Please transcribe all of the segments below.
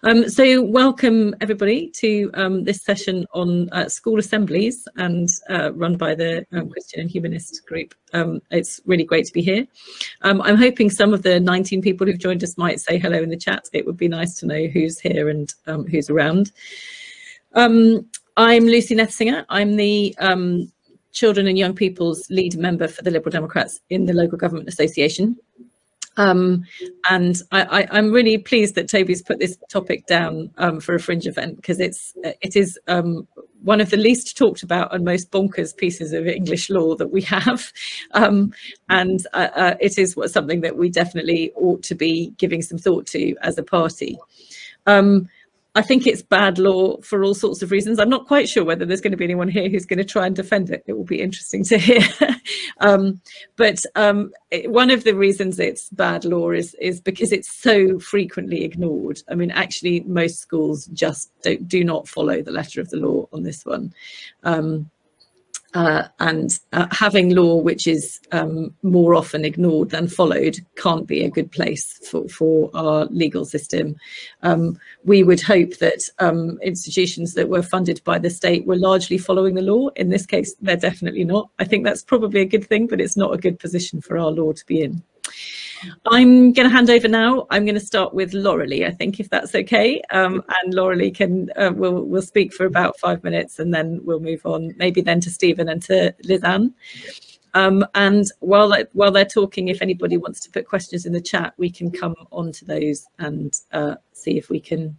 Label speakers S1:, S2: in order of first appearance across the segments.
S1: So welcome everybody to this session on school assemblies and run by the Christian and Humanist group. It's really great to be here. I'm hoping some of the 19 people who've joined us might say hello in the chat. It would be nice to know who's here and who's around. I'm Lucy Nethsingha. I'm the Children and Young People's lead member for the Liberal Democrats in the Local Government Association. And I'm really pleased that Toby's put this topic down for a fringe event, because it is one of the least talked about and most bonkers pieces of English law that we have, and it is something that we definitely ought to be giving some thought to as a party. I think it's bad law for all sorts of reasons. I'm not quite sure whether there's going to be anyone here who's going to try and defend it. It will be interesting to hear. But one of the reasons it's bad law is because it's so frequently ignored. I mean, actually, most schools just do not follow the letter of the law on this one. Having law which is more often ignored than followed can't be a good place for our legal system. We would hope that institutions that were funded by the state were largely following the law. In this case, they're definitely not. I think that's probably a good thing, but it's not a good position for our law to be in. I'm going to hand over now. I'm going to start with Laurelie, I think, if that's okay. And Laurelie can will speak for about 5 minutes, and then we'll move on, maybe then to Stephen and to Lizanne. And while they're talking, if anybody wants to put questions in the chat, we can come on to those and see if we can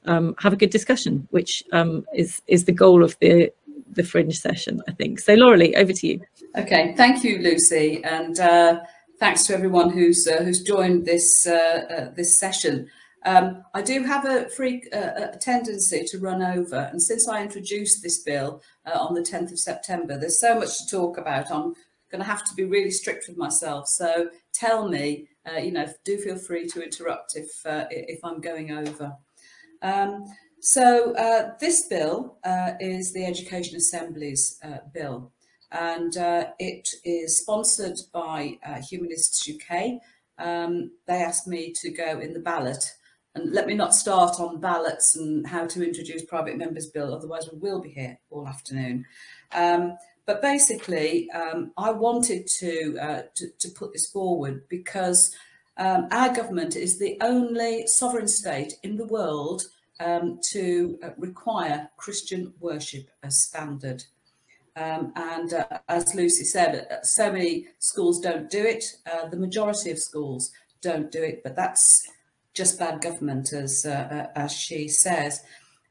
S1: have a good discussion, which is the goal of the fringe session, I think. So Laurelie, over to you.
S2: Okay, thank you, Lucy, and thanks to everyone who's joined this this session. I do have a tendency to run over, and since I introduced this bill on the 10th of September, there's so much to talk about. I'm going to have to be really strict with myself. So tell me, you know, do feel free to interrupt if I'm going over. This bill is the Education Assemblies bill. And it is sponsored by Humanist UK. They asked me to go in the ballot, and let me not start on ballots and how to introduce private members bill, otherwise we will be here all afternoon. But basically, I wanted to put this forward because our government is the only sovereign state in the world to require Christian worship as standard. As Lucy said, so many schools don't do it. The majority of schools don't do it, but that's just bad government, as she says.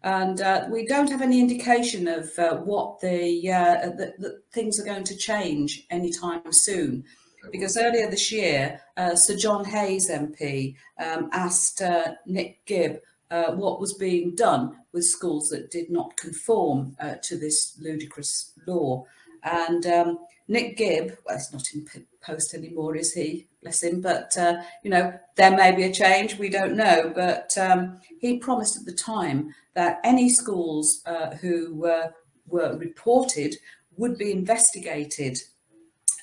S2: And we don't have any indication of what the things are going to change anytime soon. Because earlier this year, Sir John Hayes MP asked Nick Gibb what was being done with schools that did not conform to this ludicrous law. And Nick Gibb, well, he's not in post anymore, is he? Bless him. But, you know, there may be a change, we don't know. But he promised at the time that any schools who were reported would be investigated.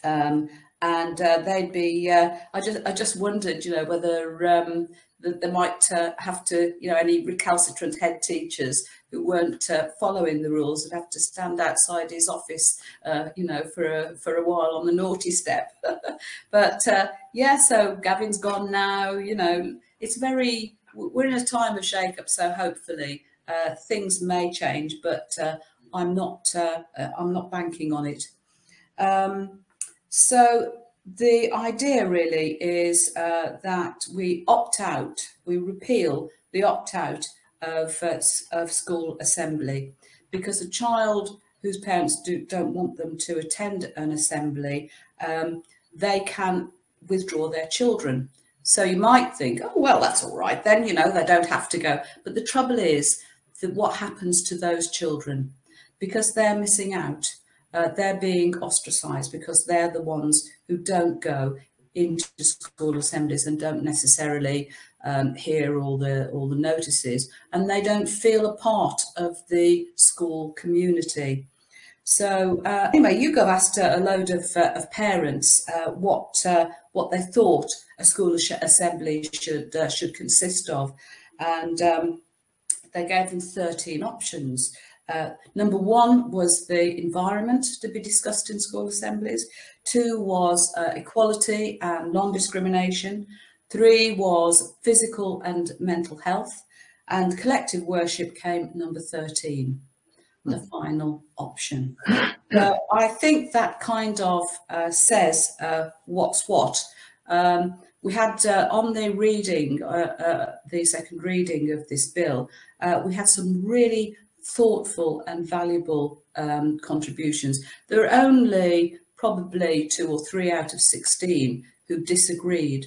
S2: And they'd be, I just wondered, you know, whether they might have to, you know, any recalcitrant head teachers who weren't following the rules would have to stand outside his office, you know, for a while on the naughty step. But yeah, so Gavin's gone now, you know, it's we're in a time of shake-up, so hopefully things may change, but I'm not banking on it. So the idea really is that we repeal the opt-out of school assembly, because a child whose parents don't want them to attend an assembly, they can withdraw their children. So you might think, oh, well, that's all right then, you know, they don't have to go. But the trouble is that what happens to those children, because they're missing out. They're being ostracised because they're the ones who don't go into school assemblies and don't necessarily hear all the notices, and they don't feel a part of the school community. So anyway, Hugo asked a load of parents what they thought a school assembly should consist of, and they gave them 13 options. Number 1 was the environment to be discussed in school assemblies. 2 was equality and non-discrimination. 3 was physical and mental health. And collective worship came number 13, the final option. So I think that kind of says what's what. We had on the reading, the second reading of this bill, we had some really thoughtful and valuable contributions. There are only probably 2 or 3 out of 16 who disagreed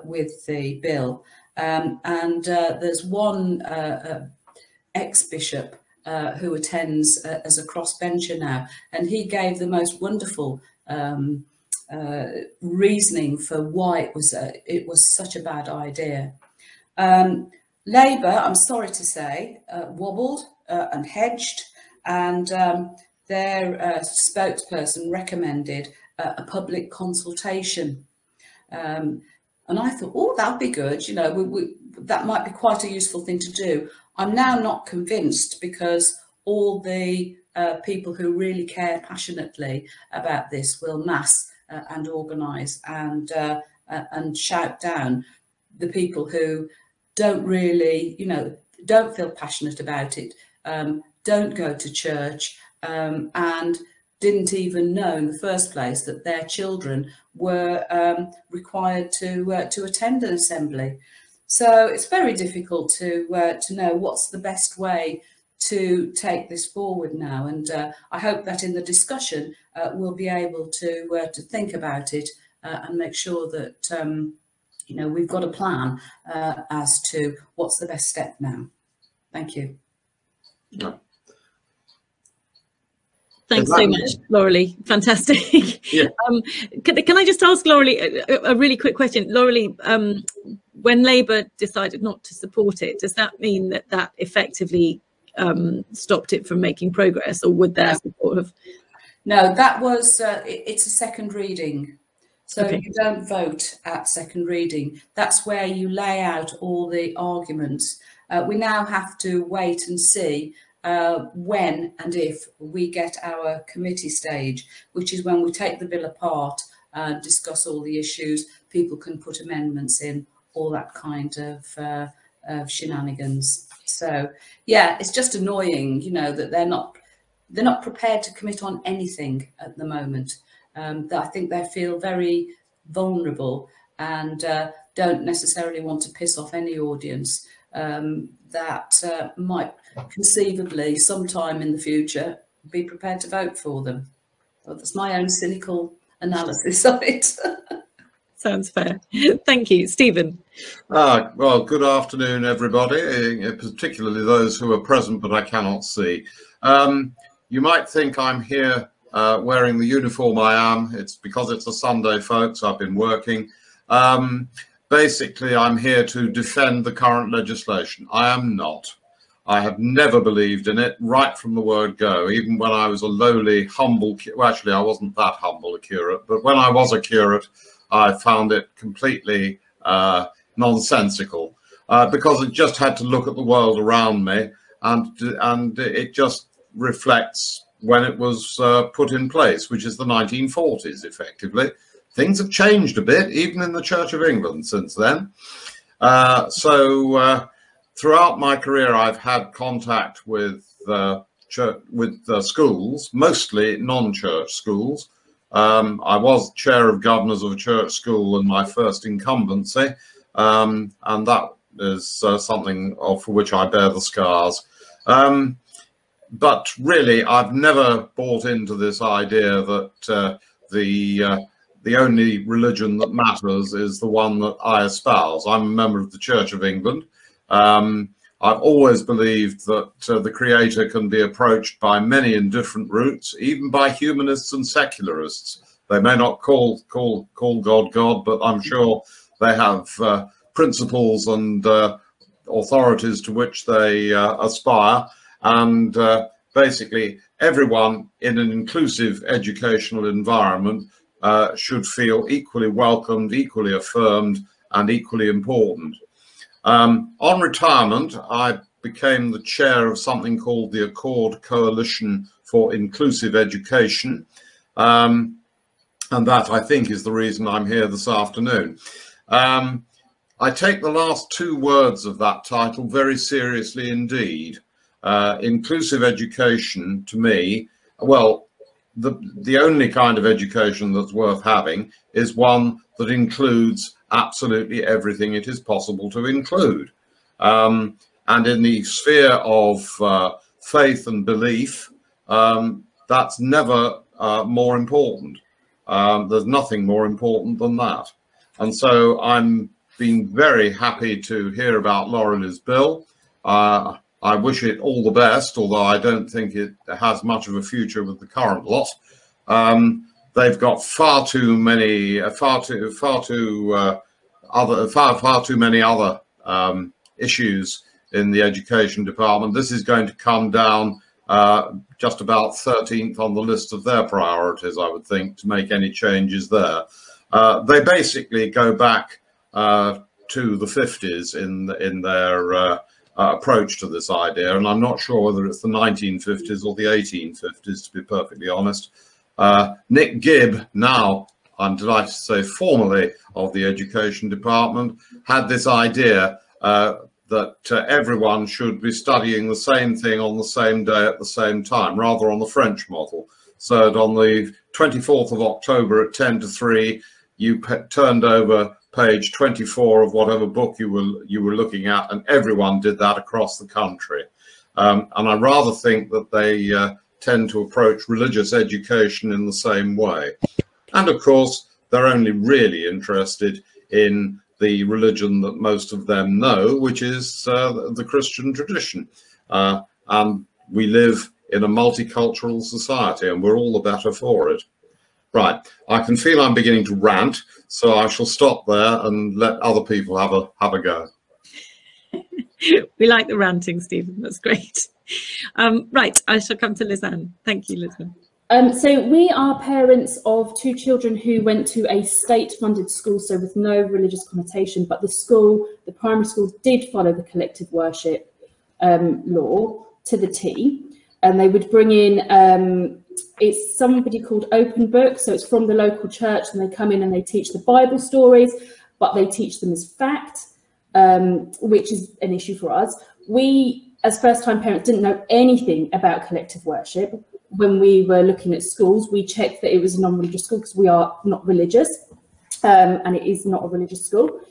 S2: with the bill. And there's one ex-bishop who attends as a crossbencher now, and he gave the most wonderful reasoning for why it was such a bad idea. Labour, I'm sorry to say, wobbled and hedged, and their spokesperson recommended a public consultation. And I thought, oh, that'd be good. You know, that might be quite a useful thing to do. I'm now not convinced, because all the people who really care passionately about this will mass and organise and shout down the people who don't really, you know, don't feel passionate about it, don't go to church, and didn't even know in the first place that their children were required to attend an assembly. So it's very difficult to know what's the best way to take this forward now. And I hope that in the discussion we'll be able to think about it and make sure that you know, we've got a plan as to what's the best step now. Thank you.
S3: Yeah.
S1: Thanks so much, Laurelie. Fantastic.
S3: Yeah.
S1: Can I just ask Laurelie a really quick question? Laurelie, when Labour decided not to support it, does that mean that that effectively stopped it from making progress, or would their support have?
S2: No, that was, it's a second reading. So
S1: Okay.
S2: You don't vote at second reading. That's where you lay out all the arguments. We now have to wait and see when and if we get our committee stage, which is when we take the bill apart, discuss all the issues, people can put amendments in, all that kind of shenanigans. So yeah, it's just annoying, you know, that they're not prepared to commit on anything at the moment. That I think they feel very vulnerable and don't necessarily want to piss off any audience that might conceivably sometime in the future be prepared to vote for them. Well, that's my own cynical analysis of it.
S1: Sounds fair. Thank you. Stephen.
S3: Well, good afternoon, everybody, particularly those who are present but I cannot see. You might think I'm here wearing the uniform I am. It's because it's a Sunday, folks. I've been working. Basically, I'm here to defend the current legislation. I am not. I have never believed in it right from the word go, even when I was a lowly, humble, well, actually, I wasn't that humble a curate, but when I was a curate, I found it completely nonsensical because it just had to look at the world around me, and it just reflects when it was put in place, which is the 1940s, effectively. Things have changed a bit, even in the Church of England since then. Throughout my career, I've had contact with schools, mostly non-church schools. I was chair of governors of a church school in my first incumbency, and that is something for which I bear the scars. But really, I've never bought into this idea that the only religion that matters is the one that I espouse. I'm a member of the Church of England. I've always believed that the Creator can be approached by many in different routes, even by humanists and secularists. They may not call God God, but I'm sure they have principles and authorities to which they aspire. And basically, everyone in an inclusive educational environment should feel equally welcomed, equally affirmed, and equally important. On retirement, I became the chair of something called the Accord Coalition for Inclusive Education. And that, I think, is the reason I'm here this afternoon. I take the last two words of that title very seriously indeed. Inclusive education, to me, well, the only kind of education that's worth having is one that includes absolutely everything it is possible to include. And in the sphere of faith and belief, that's never more important. There's nothing more important than that. And so I'm been very happy to hear about Laurel's bill. I wish it all the best, although I don't think it has much of a future with the current lot. They've got far too many other issues in the education department. This is going to come down just about 13th on the list of their priorities, I would think, to make any changes there. They basically go back to the 50s in their approach to this idea, and I'm not sure whether it's the 1950s or the 1850s, to be perfectly honest. Nick Gibb, now I'm delighted to say formerly of the education department, had this idea that everyone should be studying the same thing on the same day at the same time, rather on the French model. So that on the 24th of October at 10 to 3, you turned over page 24 of whatever book you were looking at, and everyone did that across the country. And I rather think that they tend to approach religious education in the same way. And of course, they're only really interested in the religion that most of them know, which is the Christian tradition. And we live in a multicultural society, and we're all the better for it. Right, I can feel I'm beginning to rant, so I shall stop there and let other people have a go.
S1: We like the ranting, Stephen. That's great. Right, I shall come to Lizanne. Thank you, Lizanne.
S4: So we are parents of two children who went to a state-funded school, so with no religious connotation, but the primary school did follow the collective worship law to the T, and they would bring in, it's somebody called Open Book, so it's from the local church, and they come in and they teach the Bible stories, but they teach them as fact, which is an issue for us. We, as first-time parents, didn't know anything about collective worship. When we were looking at schools, we checked that it was a non-religious school because we are not religious, and it is not a religious school.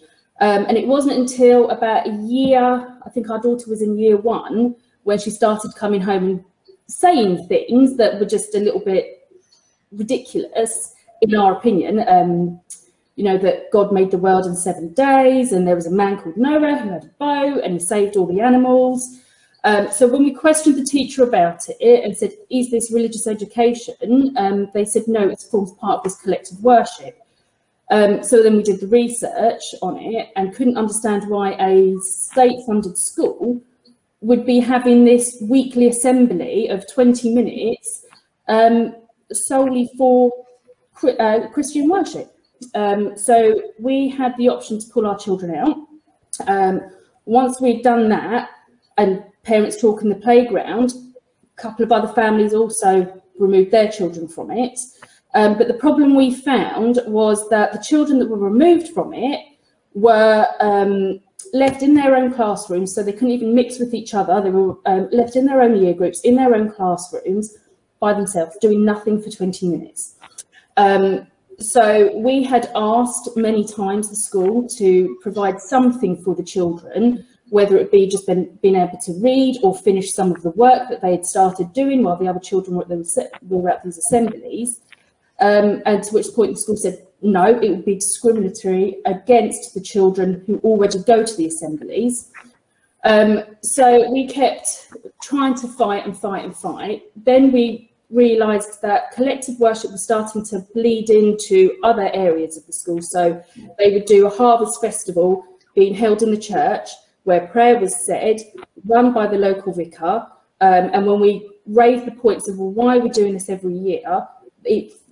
S4: And it wasn't until about a year, I think our daughter was in year 1, when she started coming home and saying things that were just a little bit ridiculous, in our opinion. You know, that God made the world in 7 days, and there was a man called Noah who had a boat and he saved all the animals. So when we questioned the teacher about it and said, is this religious education? They said, no, it forms part of this collective worship. So then we did the research on it and couldn't understand why a state-funded school would be having this weekly assembly of 20 minutes solely for Christian worship. So we had the option to pull our children out. Once we'd done that, and parents talk in the playground, a couple of other families also removed their children from it. But the problem we found was that the children that were removed from it were left in their own classrooms, so they couldn't even mix with each other. They were left in their own year groups, in their own classrooms, by themselves, doing nothing for 20 minutes. So we had asked many times the school to provide something for the children, whether it be just being able to read or finish some of the work that they had started doing while the other children were at these assemblies. And to which point the school said, no, it would be discriminatory against the children who already go to the assemblies. So we kept trying to fight and fight and fight. Then we realised that collective worship was starting to bleed into other areas of the school. So they would do a harvest festival being held in the church, where prayer was said, run by the local vicar. And when we raised the points of, well, why are we doing this every year?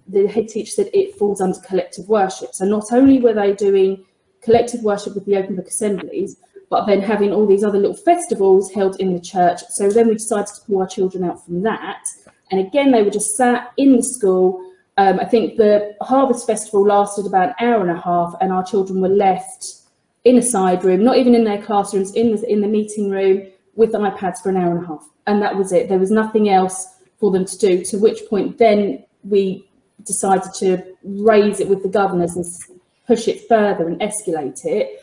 S4: The head teacher said it falls under collective worship. So not only were they doing collective worship with the Open Book Assemblies, but but then having all these other little festivals held in the church. So then we decided to pull our children out from that. And again, they were just sat in the school. I think the Harvest Festival lasted about an hour and a half, and our children were left in a side room, not even in their classrooms, in the meeting room with iPads for an hour and a half. And that was it. There was nothing else for them to do, to which point then we decided to raise it with the governors and push it further and escalate it.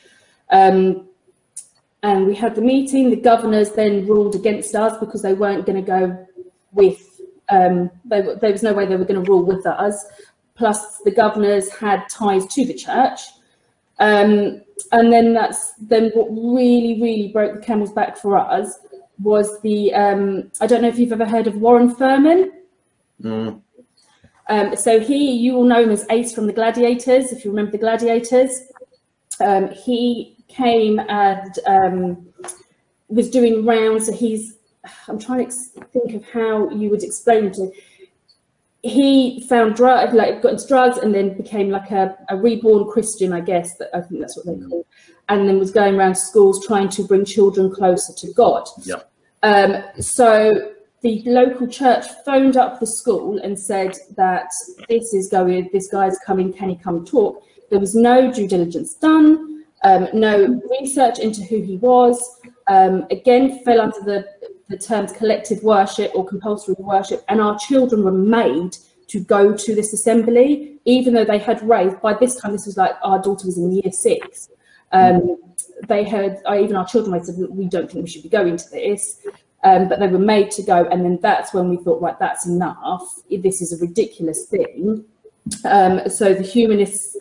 S4: And we had the meeting. The governors then ruled against us because they weren't going to go with, there was no way they were going to rule with us. Plus the governors had ties to the church. And then what really broke the camel's back for us was the, I don't know if you've ever heard of Warren Furman.
S3: Mm.
S4: So you will know him as Ace from the Gladiators, if you remember the Gladiators. He came and was doing rounds. So I'm trying to think of how you would explain it. He found got into drugs and then became like a reborn Christian, I guess. I think that's what they call it. And then was going around schools trying to bring children closer to God.
S3: Yeah.
S4: So the local church phoned up the school and said that this guy's coming, can he come talk? There was no due diligence done, no research into who he was. Again, fell under the terms collective worship or compulsory worship, and our children were made to go to this assembly, even though they had raised, by this time, this was like our daughter was in year 6. They had, even our children said, we don't think we should be going to this. But they were made to go, and then that's when we thought, right, that's enough. This is a ridiculous thing. So the Humanists,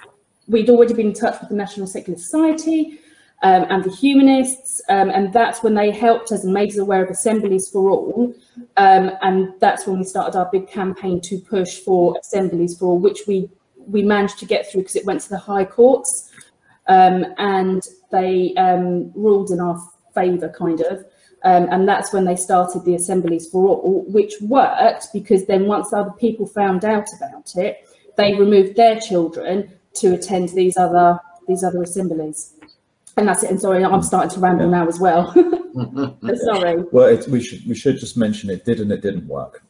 S4: we'd already been in touch with the National Secular Society and the Humanists, and that's when they helped us and made us aware of Assemblies for All. And that's when we started our big campaign to push for Assemblies for All, which we managed to get through because it went to the High Courts, and they ruled in our favour, kind of. And that's when they started the Assemblies for All, which worked because then once other people found out about it, they removed their children to attend these other assemblies. And that's it. And sorry, I'm starting to ramble now as well. Sorry.
S5: Well, we should just mention it did and it didn't work.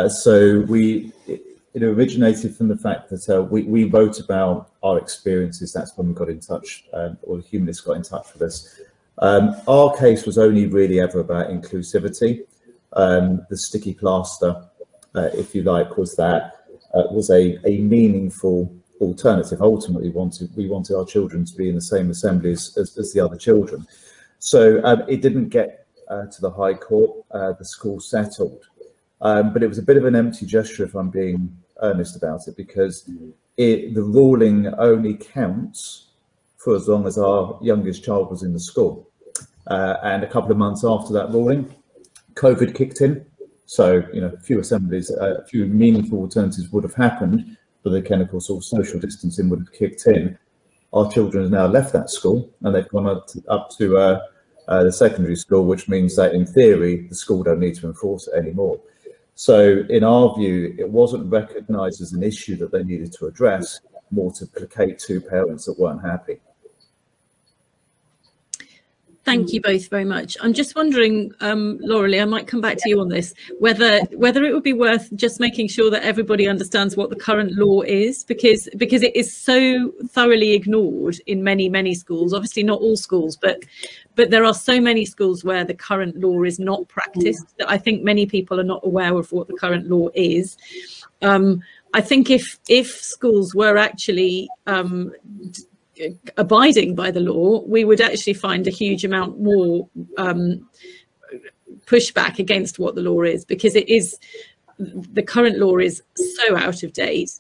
S5: So it originated from the fact that we wrote about our experiences. That's when we got in touch, or the Humanists got in touch with us. Our case was only really ever about inclusivity. The sticky plaster, if you like, was that was a meaningful alternative. Ultimately, we wanted our children to be in the same assemblies as the other children. So it didn't get to the High Court. The school settled, but it was a bit of an empty gesture, if I'm being earnest about it, because the ruling only counts for as long as our youngest child was in the school. And a couple of months after that ruling, COVID kicked in. So, a few assemblies, a few meaningful alternatives would have happened, but the chemical sort of social distancing would have kicked in. Our children have now left that school and they've gone up to the secondary school, which means that in theory, the school don't need to enforce it anymore. So in our view, it wasn't recognised as an issue that they needed to address, more to placate two parents that weren't happy.
S1: Thank you both very much. I'm just wondering, Lauralee, I might come back to you on this, whether it would be worth just making sure that everybody understands what the current law is, because it is so thoroughly ignored in many schools. Obviously not all schools, but there are so many schools where the current law is not practiced that I think many people are not aware of what the current law is. I think if schools were actually abiding by the law, we would actually find a huge amount more pushback against what the law is, because the current law is so out of date,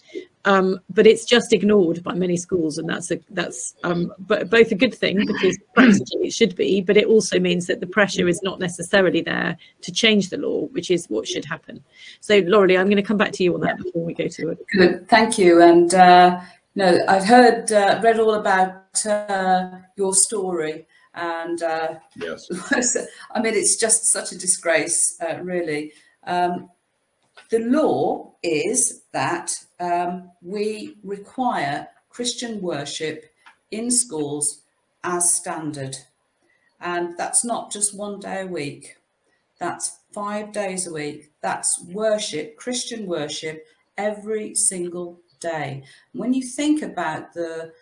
S1: but it's just ignored by many schools, and that's both a good thing, because practically it should be, but it also means that the pressure is not necessarily there to change the law, which is what should happen. So Lauralee, I'm going to come back to you on that before we go to it.
S2: Good, thank you. And no, I've read all about your story, and
S3: yes.
S2: I mean, it's just such a disgrace, really. The law is that we require Christian worship in schools as standard. And that's not just one day a week. That's 5 days a week. That's worship, Christian worship, every single day. When you think about the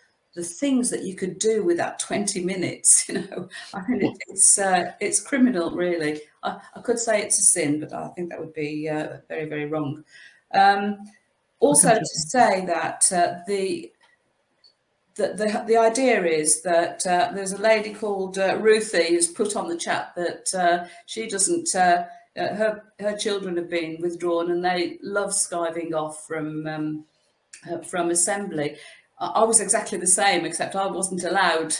S2: things that you could do with that 20 minutes, you know, I think it's criminal, really. I could say it's a sin, but I think that would be very, very wrong. Also to say that the idea is that there's a lady called Ruthie who's put on the chat that she doesn't, her children have been withdrawn and they love skiving off from Assembly. I was exactly the same, except I wasn't allowed.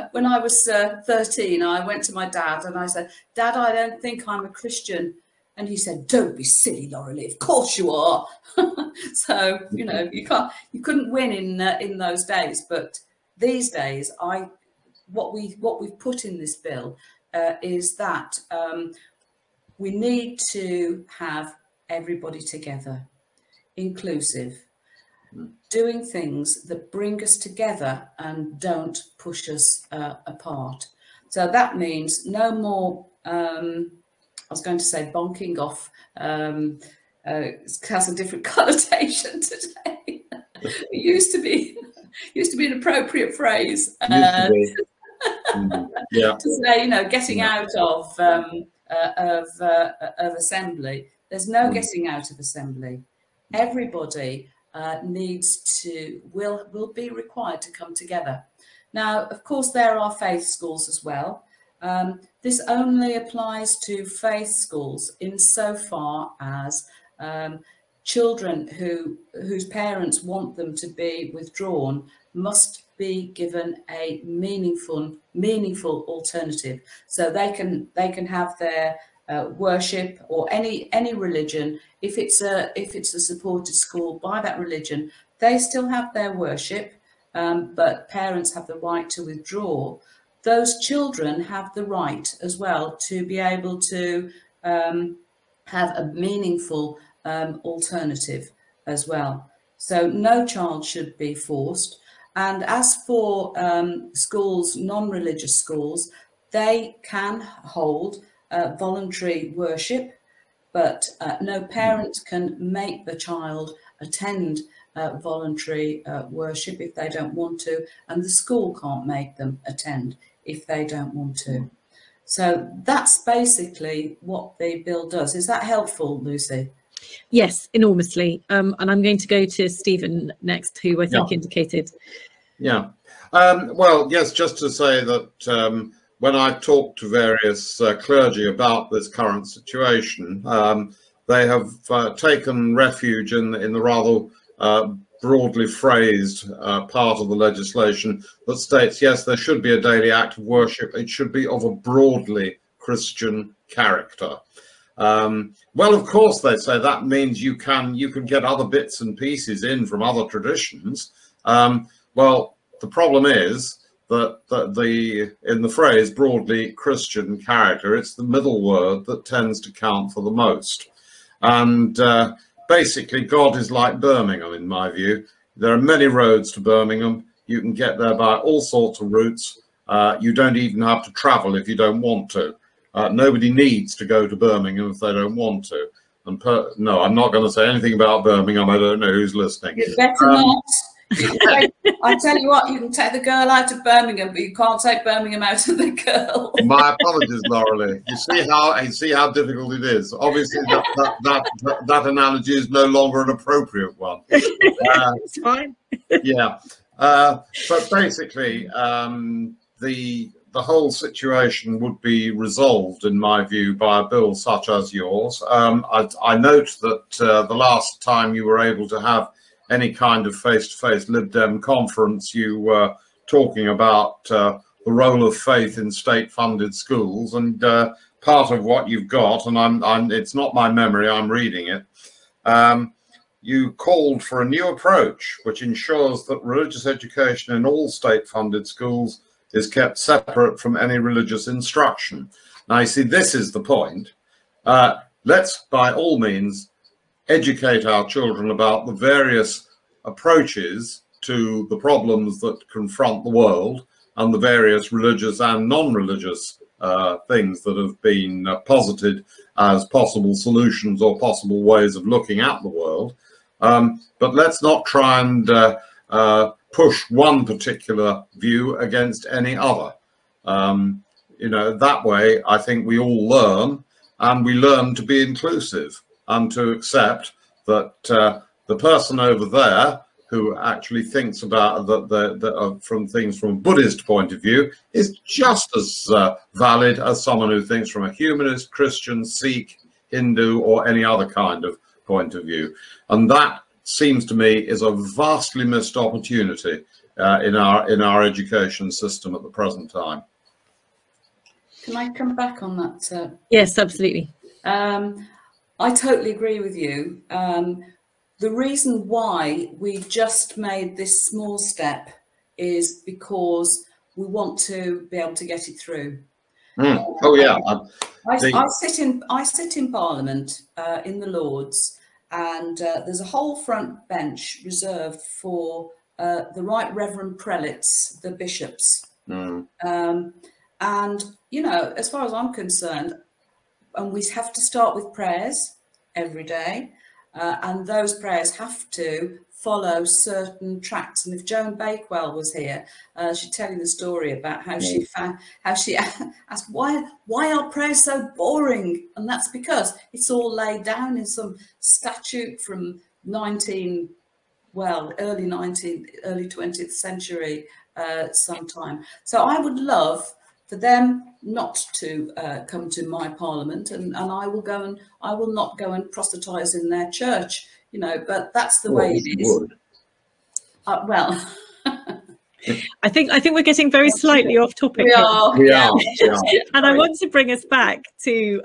S2: When I was 13, I went to my dad and I said, "Dad, I don't think I'm a Christian." And he said, "Don't be silly, Laurelie, of course you are." So, you know, you couldn't win in those days. But these days, what we've put in this bill is that we need to have everybody together, inclusive, doing things that bring us together and don't push us apart. So that means no more, I was going to say bonking off, it has a different connotation today. It used to be an appropriate phrase.
S3: Yeah.
S2: To say, you know, getting out of Assembly. There's no getting out of Assembly. Everybody will be required to come together. Now, of course, there are faith schools as well. This only applies to faith schools insofar as children whose parents want them to be withdrawn must be given a meaningful alternative, so they can have their worship or any religion. If it's a supported school by that religion, they still have their worship, but parents have the right to withdraw. Those children have the right as well to be able to have a meaningful alternative as well. So no child should be forced. And as for schools, non-religious schools, they can hold voluntary worship, but no parent can make the child attend voluntary worship if they don't want to, and the school can't make them attend if they don't want to. So that's basically what the bill does. Is that helpful, Lucy?
S1: Yes, enormously. And I'm going to go to Stephen next, who I think indicated.
S3: Yeah. Well, yes, just to say that when I talked to various clergy about this current situation, they have taken refuge in the rather broadly phrased part of the legislation that states, yes, there should be a daily act of worship. It should be of a broadly Christian character. Well, of course, they say that means you can get other bits and pieces in from other traditions. Well, the problem is that in the phrase broadly Christian character, it's the middle word that tends to count for the most. And basically, God is like Birmingham, in my view. There are many roads to Birmingham. You can get there by all sorts of routes. You don't even have to travel if you don't want to. Nobody needs to go to Birmingham if they don't want to. And no, I'm not going to say anything about Birmingham. I don't know who's listening.
S2: You better not. I tell you what, you can take the girl out of Birmingham, but you can't take Birmingham out of the girl.
S3: My apologies, Laurelie. You see how difficult it is. Obviously, that analogy is no longer an appropriate one.
S1: It's fine.
S3: Yeah, but basically, the whole situation would be resolved, in my view, by a bill such as yours. I note that the last time you were able to have any kind of face-to-face Lib Dem conference, you were talking about the role of faith in state-funded schools, and part of what you've got, and it's not my memory, I'm reading it, you called for a new approach which ensures that religious education in all state-funded schools is kept separate from any religious instruction. Now, you see, this is the point. Let's, by all means, educate our children about the various approaches to the problems that confront the world, and the various religious and non-religious things that have been posited as possible solutions or possible ways of looking at the world. But let's not try and push one particular view against any other. You know, that way I think we all learn, and we learn to be inclusive and to accept that the person over there who actually thinks about from things from a Buddhist point of view is just as valid as someone who thinks from a humanist, Christian, Sikh, Hindu, or any other kind of point of view. And that seems to me is a vastly missed opportunity in our education system at the present time.
S2: Can I come back on that?
S1: Yes, absolutely.
S2: I totally agree with you. The reason why we just made this small step is because we want to be able to get it through.
S3: Oh yeah.
S2: I sit in Parliament in the Lords, and there's a whole front bench reserved for the Right Reverend prelates, the bishops. And you know, as far as I'm concerned, and we have to start with prayers every day. And those prayers have to follow certain tracks. And if Joan Bakewell was here, she'd tell you the story about how she asked why are prayers so boring? And that's because it's all laid down in some statute from early 20th century sometime. So I would love for them not to come to my Parliament, and I will not go and proselytise in their church, you know. But that's the way it is. Well,
S1: I think we're getting very slightly off topic.
S2: We are.
S3: Yeah.
S1: And I want to bring us back to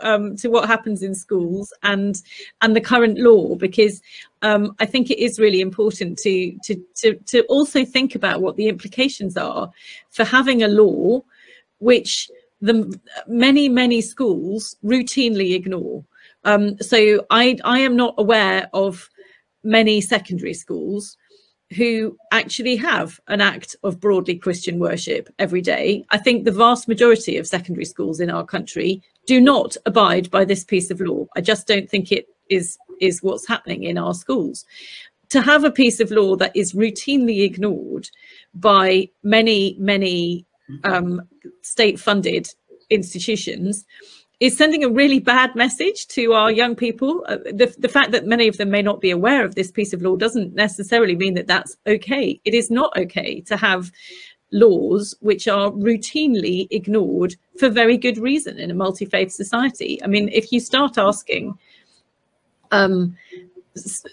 S1: what happens in schools and the current law, because I think it is really important to also think about what the implications are for having a law which the many schools routinely ignore. So I am not aware of many secondary schools who actually have an act of broadly Christian worship every day. I think the vast majority of secondary schools in our country do not abide by this piece of law. I just don't think it is what's happening in our schools. To have a piece of law that is routinely ignored by many state-funded institutions is sending a really bad message to our young people. The fact that many of them may not be aware of this piece of law doesn't necessarily mean that that's okay. It is not okay to have laws which are routinely ignored for very good reason in a multi-faith society. I mean, if you start asking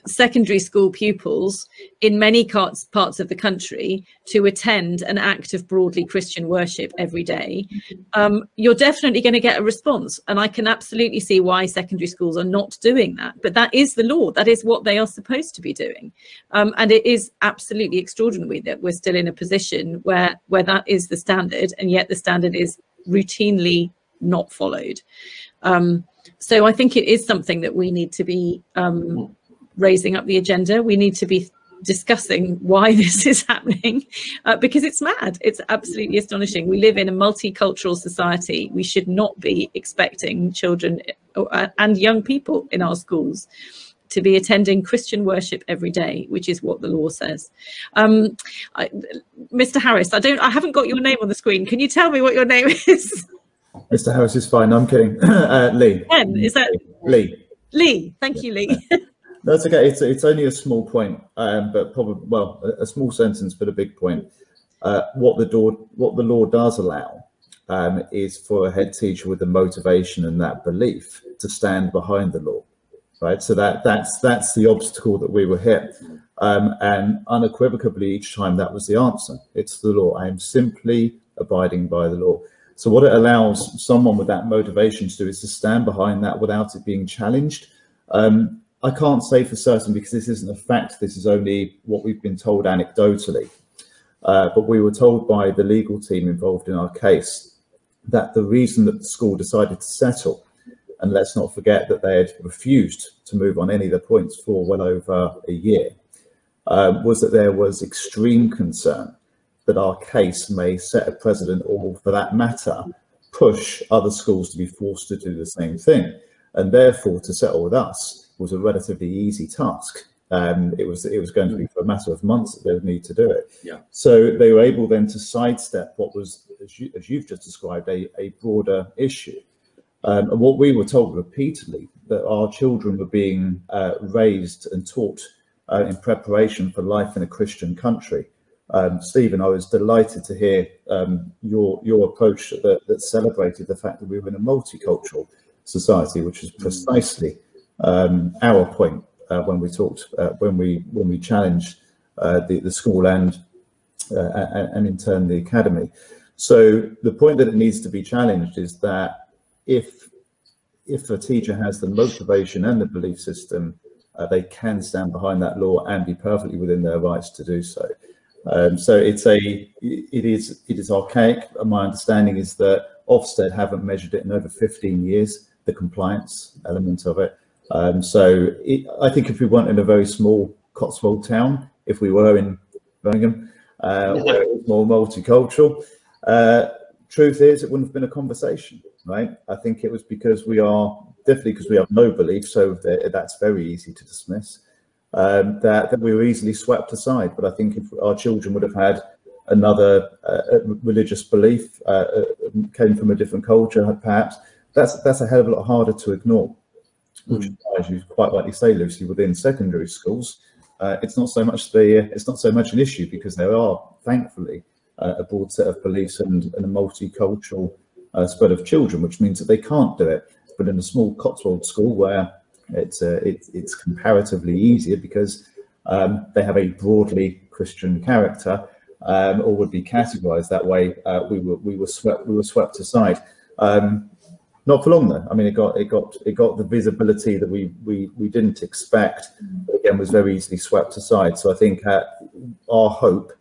S1: secondary school pupils in many parts of the country to attend an act of broadly Christian worship every day, you're definitely going to get a response. And I can absolutely see why secondary schools are not doing that. But that is the law. That is what they are supposed to be doing. And it is absolutely extraordinary that we're still in a position where that is the standard, and yet the standard is routinely not followed. So I think it is something that we need to be raising up the agenda. We need to be discussing why this is happening, because it's mad. It's absolutely astonishing. We live in a multicultural society. We should not be expecting children and young people in our schools to be attending Christian worship every day, which is what the law says. Mr. Harris, I haven't got your name on the screen. Can you tell me what your name is?
S5: Mr. Harris is fine. I'm kidding. Lee.
S1: Ken, is that
S5: Lee?
S1: Lee. Thank you, Lee.
S5: That's okay. It's only a small point, but probably, well, a small sentence, but a big point. What the law does allow is for a head teacher with the motivation and that belief to stand behind the law, right? So that's the obstacle that we were hit, and unequivocally each time that was the answer. It's the law. I am simply abiding by the law. So what it allows someone with that motivation to do is to stand behind that without it being challenged. I can't say for certain because this isn't a fact. This is only what we've been told anecdotally. But we were told by the legal team involved in our case that the reason that the school decided to settle, and let's not forget that they had refused to move on any of the points for well over a year, was that there was extreme concern that our case may set a precedent, or for that matter, push other schools to be forced to do the same thing. And therefore, to settle with us was a relatively easy task. It was going to be for a matter of months that they would need to do it.
S3: Yeah.
S5: So they were able then to sidestep what was, as you've just described, a broader issue. And what we were told repeatedly, that our children were being raised and taught in preparation for life in a Christian country. Stephen, I was delighted to hear your approach that celebrated the fact that we were in a multicultural society, which is precisely our point when we talked, when we challenged the school and in turn the academy. So the point that it needs to be challenged is that if a teacher has the motivation and the belief system, they can stand behind that law and be perfectly within their rights to do so. So it is archaic. My understanding is that Ofsted haven't measured it in over 15 years, the compliance element of it. So I think if we weren't in a very small Cotswold town, if we were in Birmingham, where it was more multicultural, truth is it wouldn't have been a conversation, right? I think it was because we have no belief, so that's very easy to dismiss. That we were easily swept aside. But I think if our children would have had another religious belief, came from a different culture, perhaps, that's a hell of a lot harder to ignore. Which is why, as you quite rightly say, Lucy, within secondary schools, it's not so much an issue, because there are, thankfully, a broad set of beliefs and a multicultural spread of children, which means that they can't do it. But in a small Cotswold school where it's comparatively easier because they have a broadly Christian character, or would be categorised that way, we were swept aside. Not for long though. I mean, it got the visibility that we didn't expect, but again was very easily swept aside. So I think our hope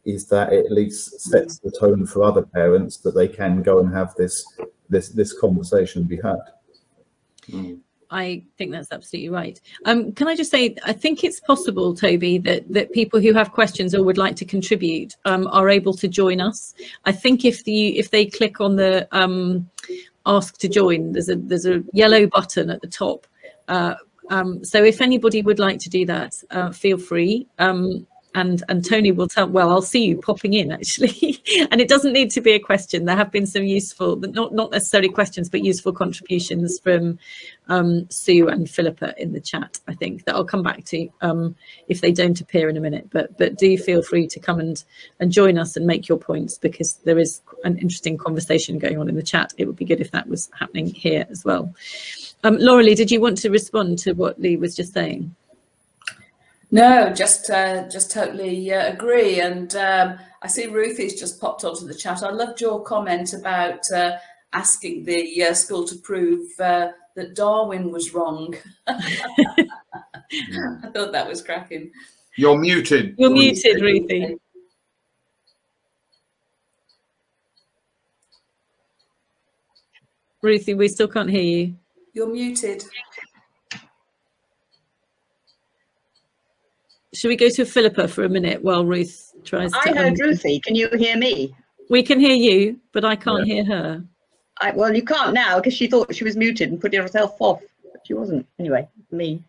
S5: is that it at least sets the tone for other parents, that they can go and have this conversation be had.
S1: I think that's absolutely right. Can I just say, I think it's possible, Toby, that people who have questions or would like to contribute are able to join us. I think if they click on the ask to join, there's a yellow button at the top. So if anybody would like to do that, feel free. And Tony will tell, well, I'll see you popping in actually. And it doesn't need to be a question. There have been some useful, not necessarily questions, but useful contributions from Sue and Philippa in the chat, I think, that I'll come back to if they don't appear in a minute. But do feel free to come and join us and make your points, because there is an interesting conversation going on in the chat. It would be good if that was happening here as well. Laura Lee, did you want to respond to what Lee was just saying?
S2: No, just totally agree. And I see Ruthie's just popped onto the chat. I loved your comment about asking the school to prove that Darwin was wrong. I thought that was cracking.
S3: You're muted.
S1: You're muted, Ruthie. Ruthie, we still can't hear you.
S2: You're muted.
S1: Should we go to Philippa for a minute while Ruth tries to...
S6: I heard Ruthie. Can you hear me?
S1: We can hear you, but I can't hear her.
S6: Well, you can't now, because she thought she was muted and put herself off, but she wasn't. Anyway, me.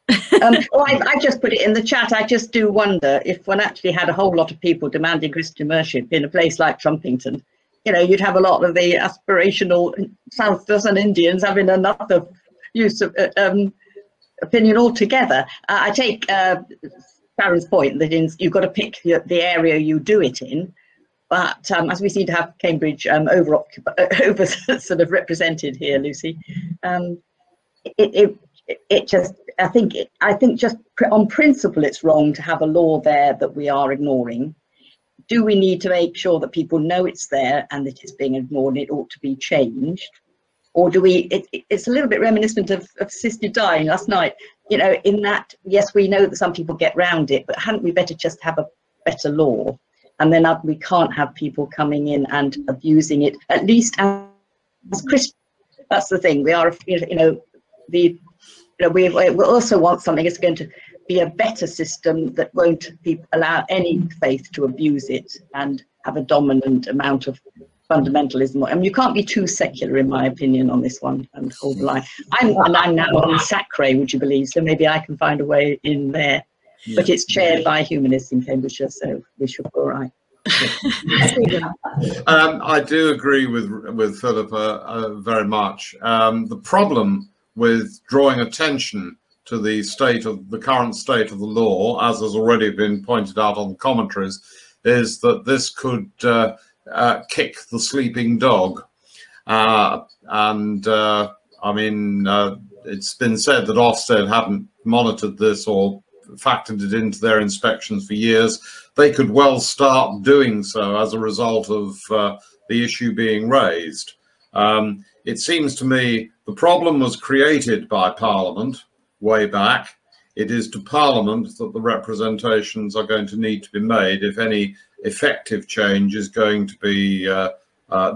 S6: I just put it in the chat. I just do wonder if one actually had a whole lot of people demanding Christian worship in a place like Trumpington, you know, you'd have a lot of the aspirational South Dozen Indians having another use of opinion altogether. I take Sharon's point that you've got to pick the area you do it in, but as we seem to have Cambridge over sort of represented here, Lucy, it just I think just on principle it's wrong to have a law there that we are ignoring. Do we need to make sure that people know it's there and that it's being ignored and it ought to be changed? Or do we, it's a little bit reminiscent of assisted dying last night, you know, in that, yes, we know that some people get round it, but hadn't we better just have a better law? And then we can't have people coming in and abusing it, at least as Christians. That's the thing. We are, we also want something that's going to be a better system that won't allow any faith to abuse it and have a dominant amount of fundamentalism. I mean, you can't be too secular, in my opinion, on this one and hold the line. I'm now on Sacre, would you believe? So maybe I can find a way in there. Yeah. But it's chaired by Humanists in Cambridgeshire, so we should be all right.
S3: I do agree with Philippa very much. The problem with drawing attention to the current state of the law, as has already been pointed out on the commentaries, is that this could kick the sleeping dog. I mean, it's been said that Ofsted haven't monitored this or factored it into their inspections for years. They could well start doing so as a result of the issue being raised. It seems to me the problem was created by Parliament way back. It is to Parliament that the representations are going to need to be made if any effective change is going to be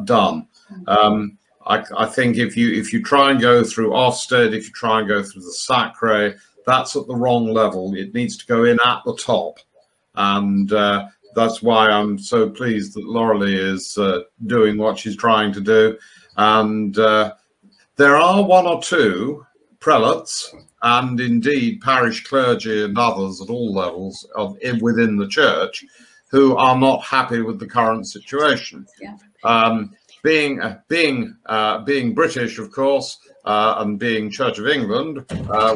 S3: done. I think if you try and go through Ofsted, if you try and go through the Sacre, that's at the wrong level. It needs to go in at the top, and that's why I'm so pleased that Laurelie is doing what she's trying to do. And there are one or two prelates and indeed parish clergy and others at all levels within the church who are not happy with the current situation. Yeah. Being British, of course, and being Church of England,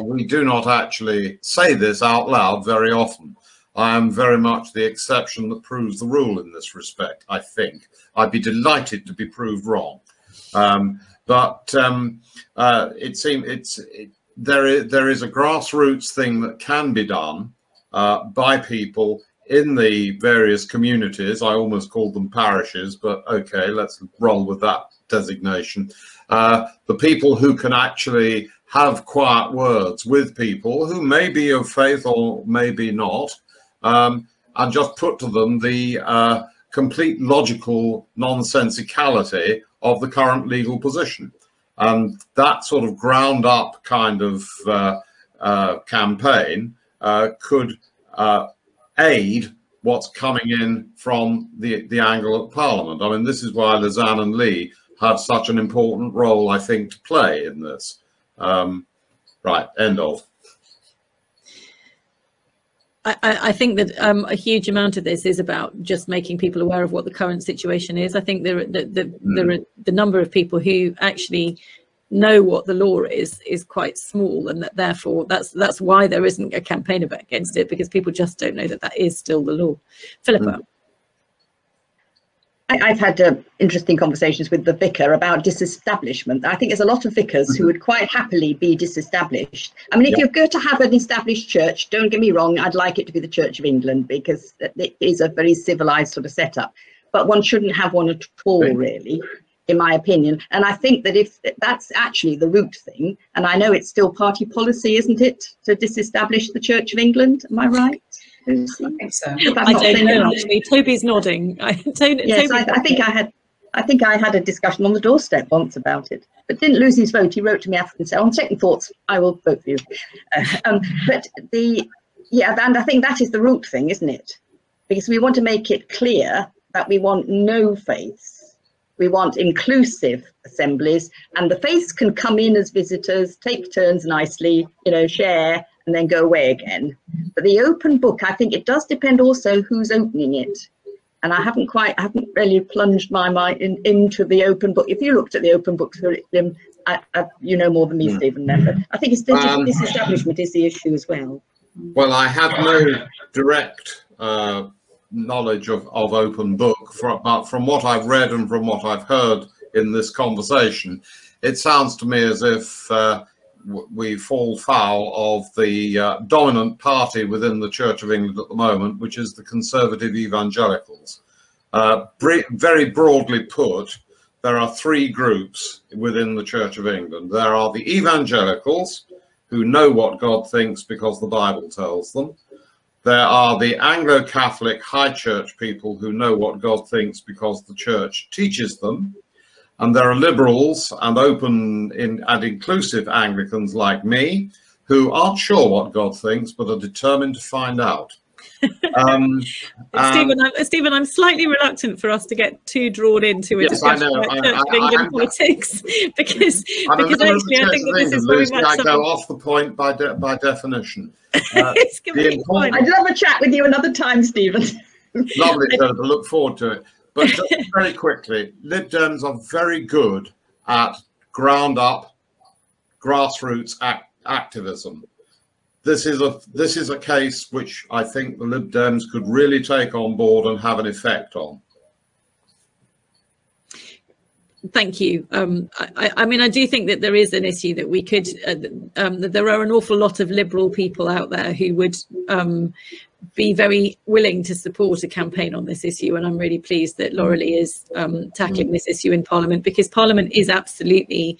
S3: we do not actually say this out loud very often. I am very much the exception that proves the rule in this respect, I think. I'd be delighted to be proved wrong. It seems there is a grassroots thing that can be done by people in the various communities. I almost called them parishes, but okay, let's roll with that designation. The people who can actually have quiet words with people who may be of faith or maybe not, and just put to them the complete logical nonsensicality of the current legal position. And that sort of ground up kind of campaign could aid what's coming in from the angle at Parliament. I mean, this is why Lizanne and Lee have such an important role, I think, to play in this. Right, end of.
S1: I think that a huge amount of this is about just making people aware of what the current situation is. I think there are the number of people who actually know what the law is quite small, and that therefore that's why there isn't a campaign against it, because people just don't know that is still the law. Philippa.
S6: I've had interesting conversations with the vicar about disestablishment. I think there's a lot of vicars who would quite happily be disestablished. I mean, if you're going to have an established church, don't get me wrong, I'd like it to be the Church of England, because it is a very civilized sort of setup. But one shouldn't have one at all, really, in my opinion. And I think that if that's actually the root thing, and I know it's still party policy, isn't it, to disestablish the Church of England? Am I right? Lucy?
S2: I think so.
S1: I don't know, actually. Toby's nodding.
S6: Yes, I think I had a discussion on the doorstep once about it, but didn't lose his vote. He wrote to me after and said, on second thoughts, I will vote for you. And I think that is the root thing, isn't it? Because we want to make it clear that we want no faiths. We want inclusive assemblies, and the faiths can come in as visitors, take turns nicely, share, and then go away again. But the open book, I think it does depend also who's opening it. And I haven't really plunged my mind into the open book. If you looked at the open book curriculum, you know more than me, Stephen, then. But I think it's disestablishment is the issue as well.
S3: Well, I have no direct knowledge of open book, but from what I've read and from what I've heard in this conversation, it sounds to me as if we fall foul of the dominant party within the Church of England at the moment, which is the conservative evangelicals. Very broadly put, there are three groups within the Church of England. There are the evangelicals, who know what God thinks because the Bible tells them. There are the Anglo-Catholic high church people who know what God thinks because the church teaches them. And there are liberals and open and inclusive Anglicans like me, who aren't sure what God thinks, but are determined to find out.
S1: Stephen, I'm slightly reluctant for us to get too drawn into a discussion about Church of England politics, because actually I think that this is very much something...
S3: I go off the point by definition.
S6: I'd love a chat with you another time, Stephen.
S3: Lovely, I look forward to it. But just very quickly, Lib Dems are very good at ground-up, grassroots activism. This is a case which I think the Lib Dems could really take on board and have an effect on.
S1: Thank you. I mean, I do think that there is an issue that we could, that there are an awful lot of liberal people out there who would be very willing to support a campaign on this issue. And I'm really pleased that Laurelie is tackling this issue in Parliament, because Parliament is absolutely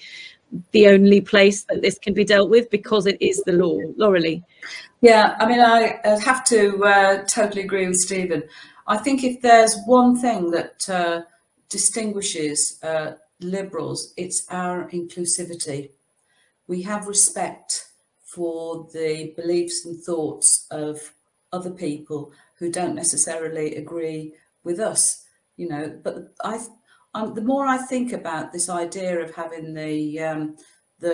S1: the only place that this can be dealt with, because it is the law. Laurelie.
S2: Yeah, I mean, I have to totally agree with Stephen. I think if there's one thing that distinguishes Liberals, it's our inclusivity. We have respect for the beliefs and thoughts of other people who don't necessarily agree with us, you know. But the more I think about this idea of having the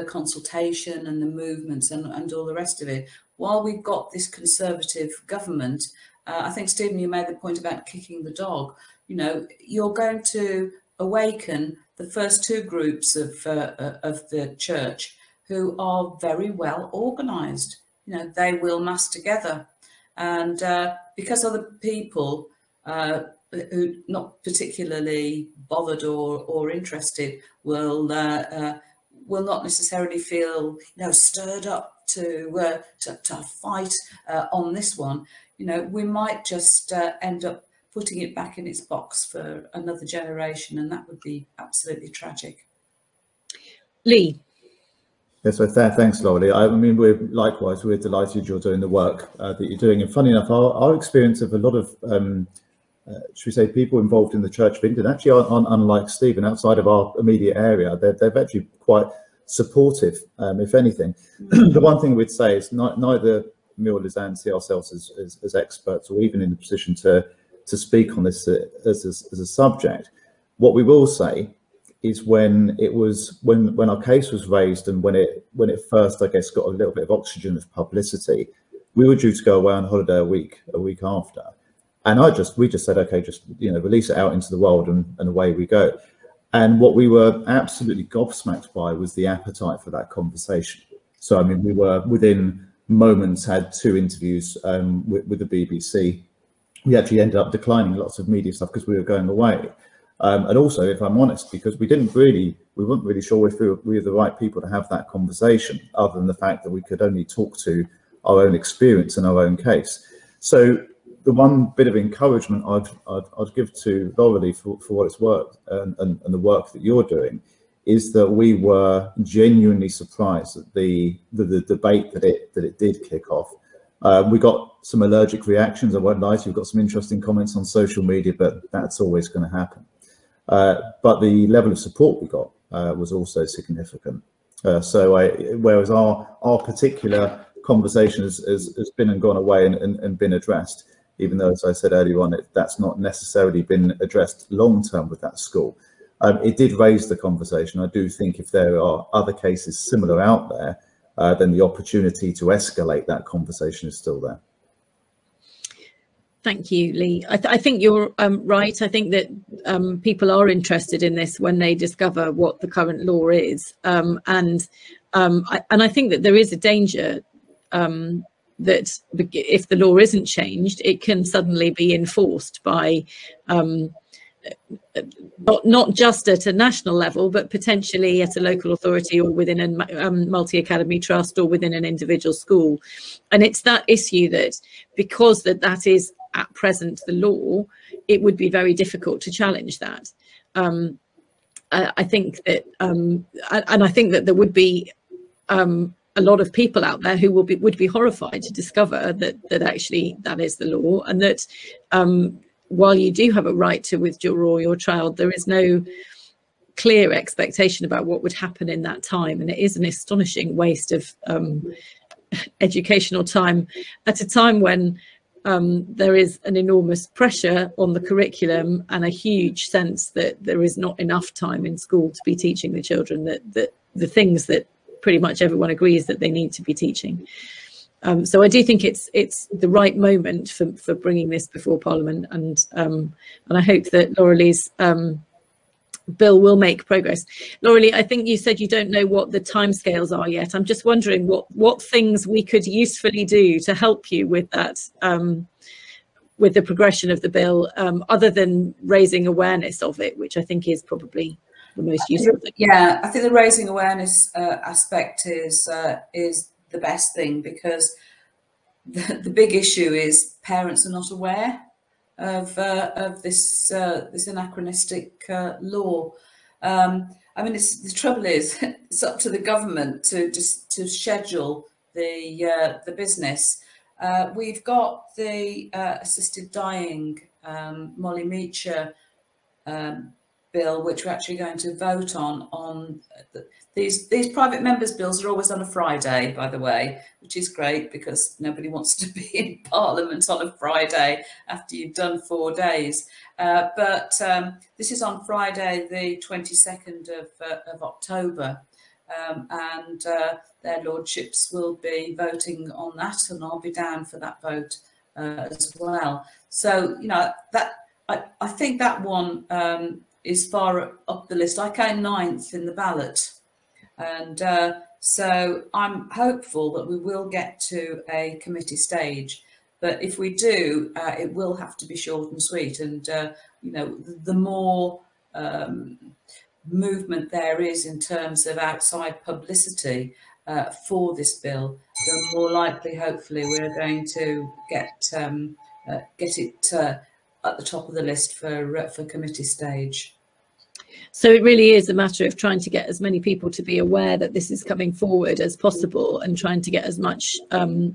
S2: consultation and the movements and all the rest of it, while we've got this Conservative government, I think, Stephen, you made the point about kicking the dog. You know, you're going to awaken the first two groups of the church who are very well organised. You know, they will mass together, and because other people who not particularly bothered or interested will not necessarily feel, you know, stirred up to fight on this one. You know, we might just end up putting it back in its box for another generation, and that would be absolutely tragic.
S1: Lee.
S5: Yes, so thanks, Laurelie. I mean, we're delighted you're doing the work that you're doing. And funny enough, our experience of a lot of, should we say, people involved in the Church of England actually aren't unlike Stephen. Outside of our immediate area, they're actually quite supportive, if anything. The one thing we'd say is neither me or Lizanne see ourselves as experts or even in the position to speak on this as a subject. What we will say is when our case was raised and when it first, I guess, got a little bit of oxygen of publicity, we were due to go away on holiday a week after, and we just said, okay, just, you know, release it out into the world and away we go. And what we were absolutely gobsmacked by was the appetite for that conversation. So I mean, we were within moments had 2 interviews with the BBC. We actually ended up declining lots of media stuff because we were going away. And also, if I'm honest, because we weren't really sure if we were the right people to have that conversation, other than the fact that we could only talk to our own experience and our own case. So the one bit of encouragement I'd give to Laurelie for what it's worth and the work that you're doing is that we were genuinely surprised at the debate that it did kick off. We got some allergic reactions, I won't lie to you. We've got some interesting comments on social media, but that's always going to happen. But the level of support we got was also significant. Whereas our particular conversation has been and gone away and been addressed, even though, as I said earlier on, that's not necessarily been addressed long term with that school. It did raise the conversation. I do think if there are other cases similar out there, then the opportunity to escalate that conversation is still there.
S1: Thank you, Lee. I think you're right. I think that people are interested in this when they discover what the current law is, and I think that there is a danger that if the law isn't changed, it can suddenly be enforced by not just at a national level, but potentially at a local authority or within a multi-academy trust or within an individual school. And it's that issue that, because that is at present the law, it would be very difficult to challenge that. I think that, and I think that there would be a lot of people out there who would be horrified to discover that actually that is the law, and that while you do have a right to withdraw your child, there is no clear expectation about what would happen in that time, and it is an astonishing waste of educational time at a time when there is an enormous pressure on the curriculum and a huge sense that there is not enough time in school to be teaching the children that the things that pretty much everyone agrees that they need to be teaching. So I do think it's the right moment for bringing this before Parliament, and I hope that Laurelie's bill will make progress. Laurelie, I think you said you don't know what the timescales are yet. I'm just wondering what things we could usefully do to help you with that, with the progression of the bill, other than raising awareness of it, which I think is probably the most useful thing.
S2: Yeah, I think the raising awareness aspect is the best thing, because the big issue is parents are not aware of this anachronistic law. I mean, the trouble is, it's up to the government to schedule the business. We've got the assisted dying Molly Meacher bill, which we're actually going to vote on. These private members' bills are always on a Friday, by the way, which is great because nobody wants to be in Parliament on a Friday after you've done 4 days. But this is on Friday, the 22nd of October, and their lordships will be voting on that, and I'll be down for that vote as well. So, you know, that I think that one is far up the list. I came 9th in the ballot. And so I'm hopeful that we will get to a committee stage. But if we do, it will have to be short and sweet. And, you know, the more movement there is in terms of outside publicity for this bill, the more likely, hopefully, we're going to get it at the top of the list for committee stage.
S1: So it really is a matter of trying to get as many people to be aware that this is coming forward as possible, and trying to get as much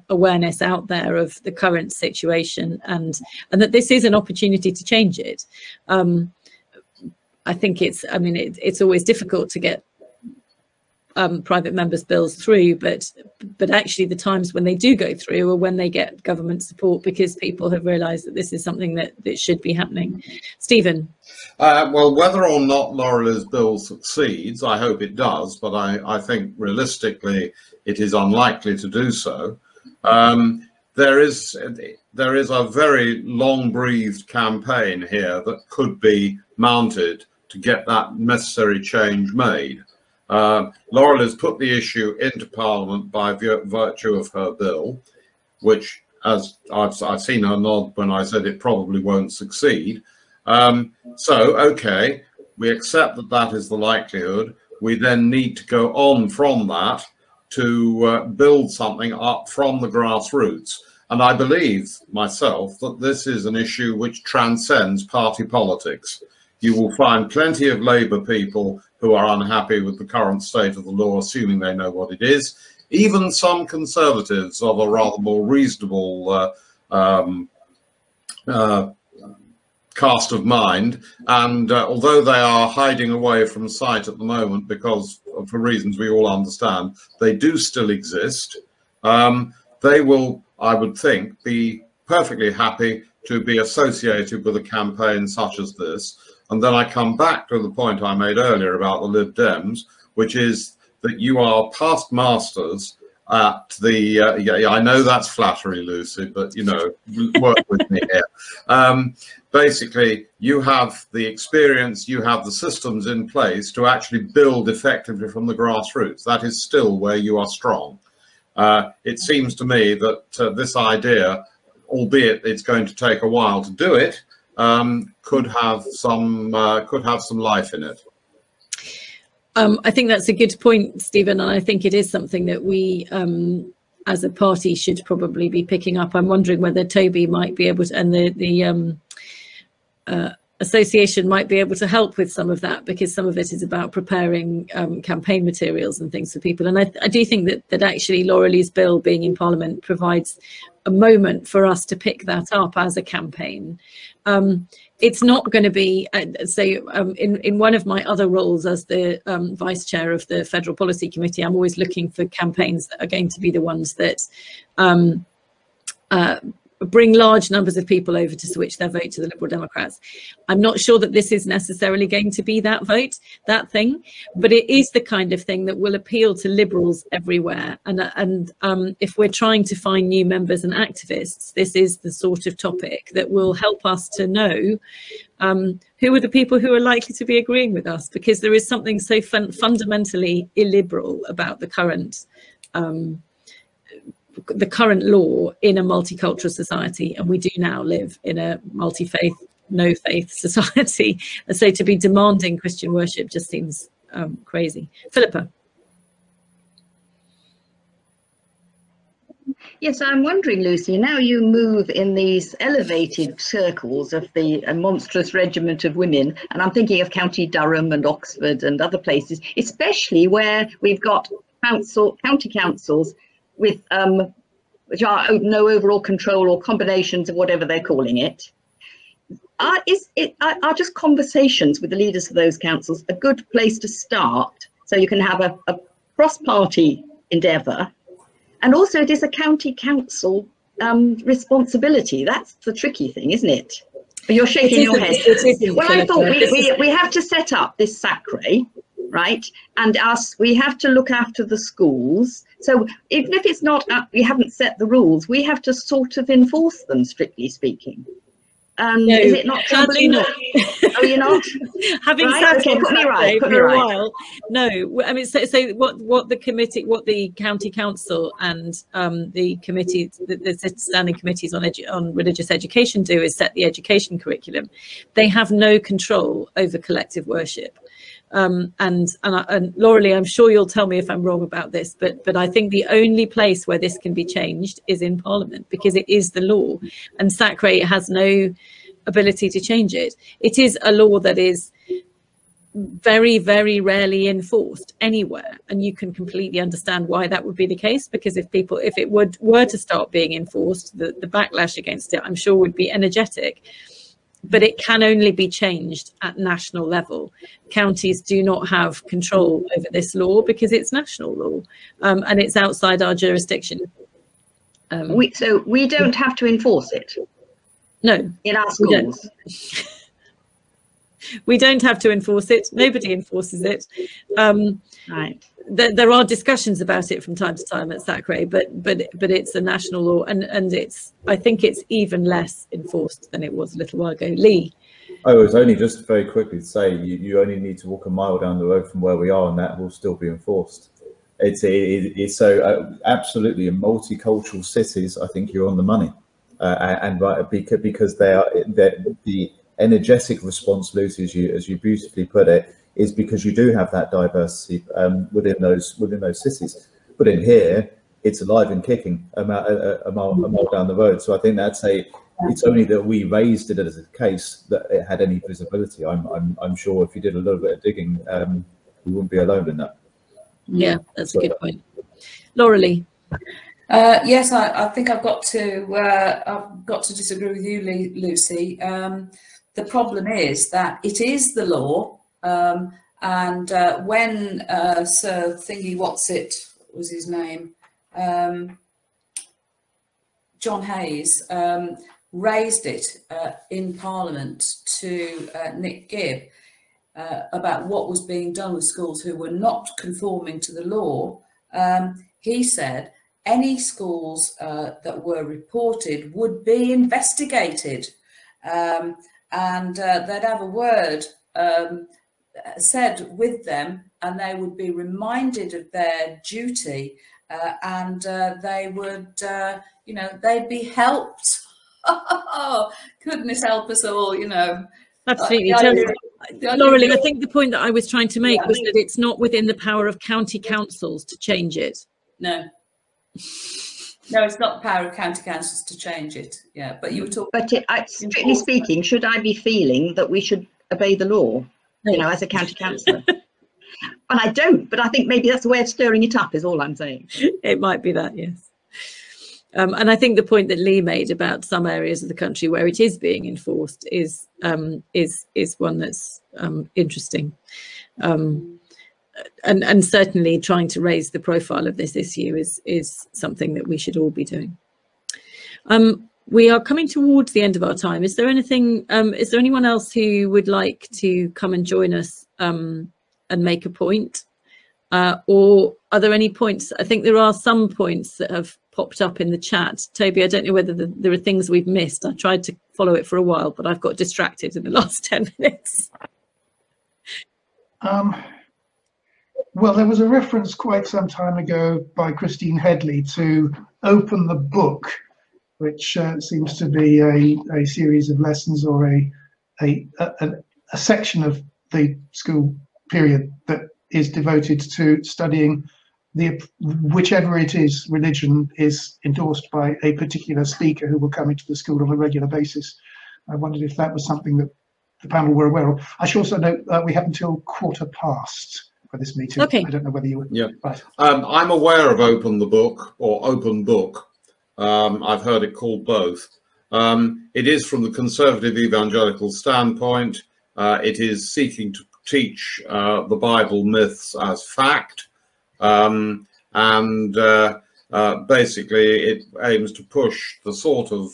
S1: awareness out there of the current situation, and that this is an opportunity to change it. I think it's always difficult to get private members' bills through, but actually the times when they do go through are when they get government support, because people have realised that this is something that should be happening. Stephen?
S3: Well, whether or not Laurelie's bill succeeds, I hope it does, but I think realistically it is unlikely to do so. There is a very long-breathed campaign here that could be mounted to get that necessary change made. Laurel has put the issue into Parliament by virtue of her bill, which, as I've seen her nod when I said it probably won't succeed. So, okay, we accept that that is the likelihood. We then need to go on from that to build something up from the grassroots. And I believe myself that this is an issue which transcends party politics. You will find plenty of Labour people who are unhappy with the current state of the law, assuming they know what it is. Even some Conservatives of a rather more reasonable cast of mind, and although they are hiding away from sight at the moment because for reasons we all understand, they do still exist. They will, I would think, be perfectly happy to be associated with a campaign such as this. And then I come back to the point I made earlier about the Lib Dems, which is that you are past masters at the, I know that's flattery, Lucy, but, you know, work with me here. Basically, you have the experience, you have the systems in place to actually build effectively from the grassroots. That is still where you are strong. It seems to me that this idea, albeit it's going to take a while to do it, could have some life in it.
S1: I think that's a good point, Stephen, and I think it is something that we as a party should probably be picking up. I'm wondering whether Toby might be able to, and the association might be able to help with some of that, because some of it is about preparing campaign materials and things for people. And I do think that actually Laurelie's bill being in Parliament provides a moment for us to pick that up as a campaign. It's not going to be, in one of my other roles as the vice chair of the Federal Policy Committee, I'm always looking for campaigns that are going to be the ones that bring large numbers of people over to switch their vote to the Liberal Democrats. I'm not sure that this is necessarily going to be that vote, that thing, but it is the kind of thing that will appeal to Liberals everywhere. And if we're trying to find new members and activists, this is the sort of topic that will help us to know who are the people who are likely to be agreeing with us, because there is something so fundamentally illiberal about the current law in a multicultural society, and we do now live in a multi-faith, no faith society, and so to be demanding Christian worship just seems crazy. Philippa.
S6: Yes, I'm wondering, Lucy, now you move in these elevated circles of the monstrous regiment of women, and I'm thinking of County Durham and Oxford and other places, especially where we've got county councils with which are no overall control or combinations of whatever they're calling it. Are just conversations with the leaders of those councils a good place to start, so you can have a cross-party endeavour? And also, it is a county council responsibility. That's the tricky thing, isn't it? You're shaking your head. Well, I thought we have to set up this SACRE, right? And we have to look after the schools. So even if it's not, we haven't set the rules, we have to sort of enforce them, strictly speaking. No, is it not troubling?
S1: Not.
S6: Oh, you're not?
S1: Having
S6: right?
S1: sat
S6: okay,
S1: on
S6: put me right, put
S1: for
S6: me
S1: a
S6: right.
S1: while, no. I mean, so what the county council and the committees, the standing committees on religious education do is set the education curriculum. They have no control over collective worship. And Laurelie, I'm sure you'll tell me if I'm wrong about this, but I think the only place where this can be changed is in Parliament, because it is the law, and SACRE has no ability to change it. It is a law that is very, very rarely enforced anywhere, and you can completely understand why that would be the case, because if it were to start being enforced, the backlash against it, I'm sure, would be energetic. But it can only be changed at national level. Counties do not have control over this law because it's national law, and it's outside our jurisdiction.
S6: So we don't have to enforce it?
S1: No.
S6: In our schools?
S1: We don't have to enforce it. Nobody enforces it.
S6: Right.
S1: There are discussions about it from time to time at SACRE, but it's a national law, and I think it's even less enforced than it was a little while ago. Lee.
S5: I was only just very quickly to say you only need to walk a mile down the road from where we are, and that will still be enforced. It's so absolutely in multicultural cities. I think you're on the money, and right, because the energetic responsibility, as you beautifully put it, is because you do have that diversity within those cities. But in here, it's alive and kicking a mile down the road. So I think it's only that we raised it as a case that it had any visibility. I'm sure if you did a little bit of digging, we wouldn't be alone in that.
S1: Yeah, that's a good point. Laurelie.
S2: Yes, I think I've got to disagree with you, Lucy. The problem is that it is the law. And when Sir Thingy Whatsit was his name, John Hayes, raised it in Parliament to Nick Gibb about what was being done with schools who were not conforming to the law, he said any schools that were reported would be investigated, and they'd have a word said with them, and they would be reminded of their duty, and they would, they'd be helped. Goodness help us all,
S1: Absolutely. Laurelie, I think the point that I was trying to make was that it's not within the power of county councils to change it.
S2: No, it's not the power of county councils to change it. Yeah, but you were talking.
S6: But strictly speaking, should I be feeling that we should obey the law? As a county councillor. And I don't, but I think maybe that's a way of stirring it up, is all I'm saying.
S1: It might be that, yes. And I think the point that Lee made about some areas of the country where it is being enforced is one that's interesting. And certainly trying to raise the profile of this issue is something that we should all be doing. We are coming towards the end of our time. Is there anything? Is there anyone else who would like to come and join us and make a point? Or are there any points? I think there are some points that have popped up in the chat. Toby, I don't know whether there are things we've missed. I tried to follow it for a while, but I've got distracted in the last 10 minutes.
S7: Well, there was a reference quite some time ago by Christine Headley to open the book, which seems to be a series of lessons or a section of the school period that is devoted to studying whichever it is religion is endorsed by a particular speaker who will come into the school on a regular basis. I wondered if that was something that the panel were aware of. I should also note we have until 15:15 for this meeting.
S1: Okay.
S7: I don't know whether you were.
S3: Yeah.
S7: Right.
S3: I'm aware of Open the Book or Open Book. I've heard it called both. It is from the conservative evangelical standpoint. It is seeking to teach the Bible myths as fact. Basically it aims to push the sort of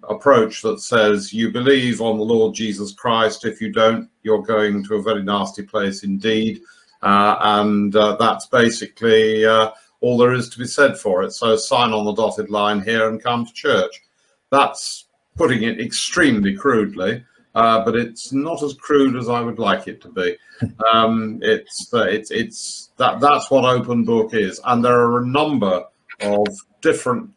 S3: approach that says you believe on the Lord Jesus Christ. If you don't, you're going to a very nasty place indeed. That's basically all there is to be said for it. So sign on the dotted line here and come to church. That's putting it extremely crudely, but it's not as crude as I would like it to be. That's what Open Book is, and there are a number of different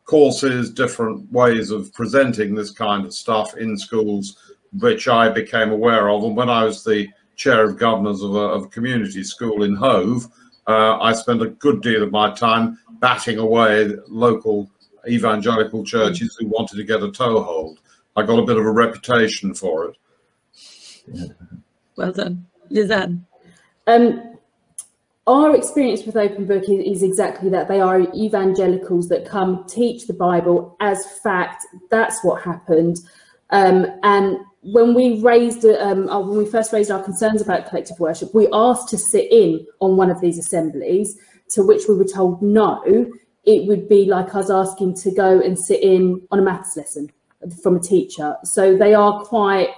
S3: courses, different ways of presenting this kind of stuff in schools, which I became aware of. And when I was the chair of governors of a community school in Hove, I spent a good deal of my time batting away local evangelical churches who wanted to get a toehold. I got a bit of a reputation for it.
S1: Well done. Lizanne.
S4: Our experience with Open Book is exactly that. They are evangelicals that come teach the Bible as fact. That's what happened. And when we first raised our concerns about collective worship, we asked to sit in on one of these assemblies, to which we were told no. It would be like us asking to go and sit in on a maths lesson from a teacher. So they are quite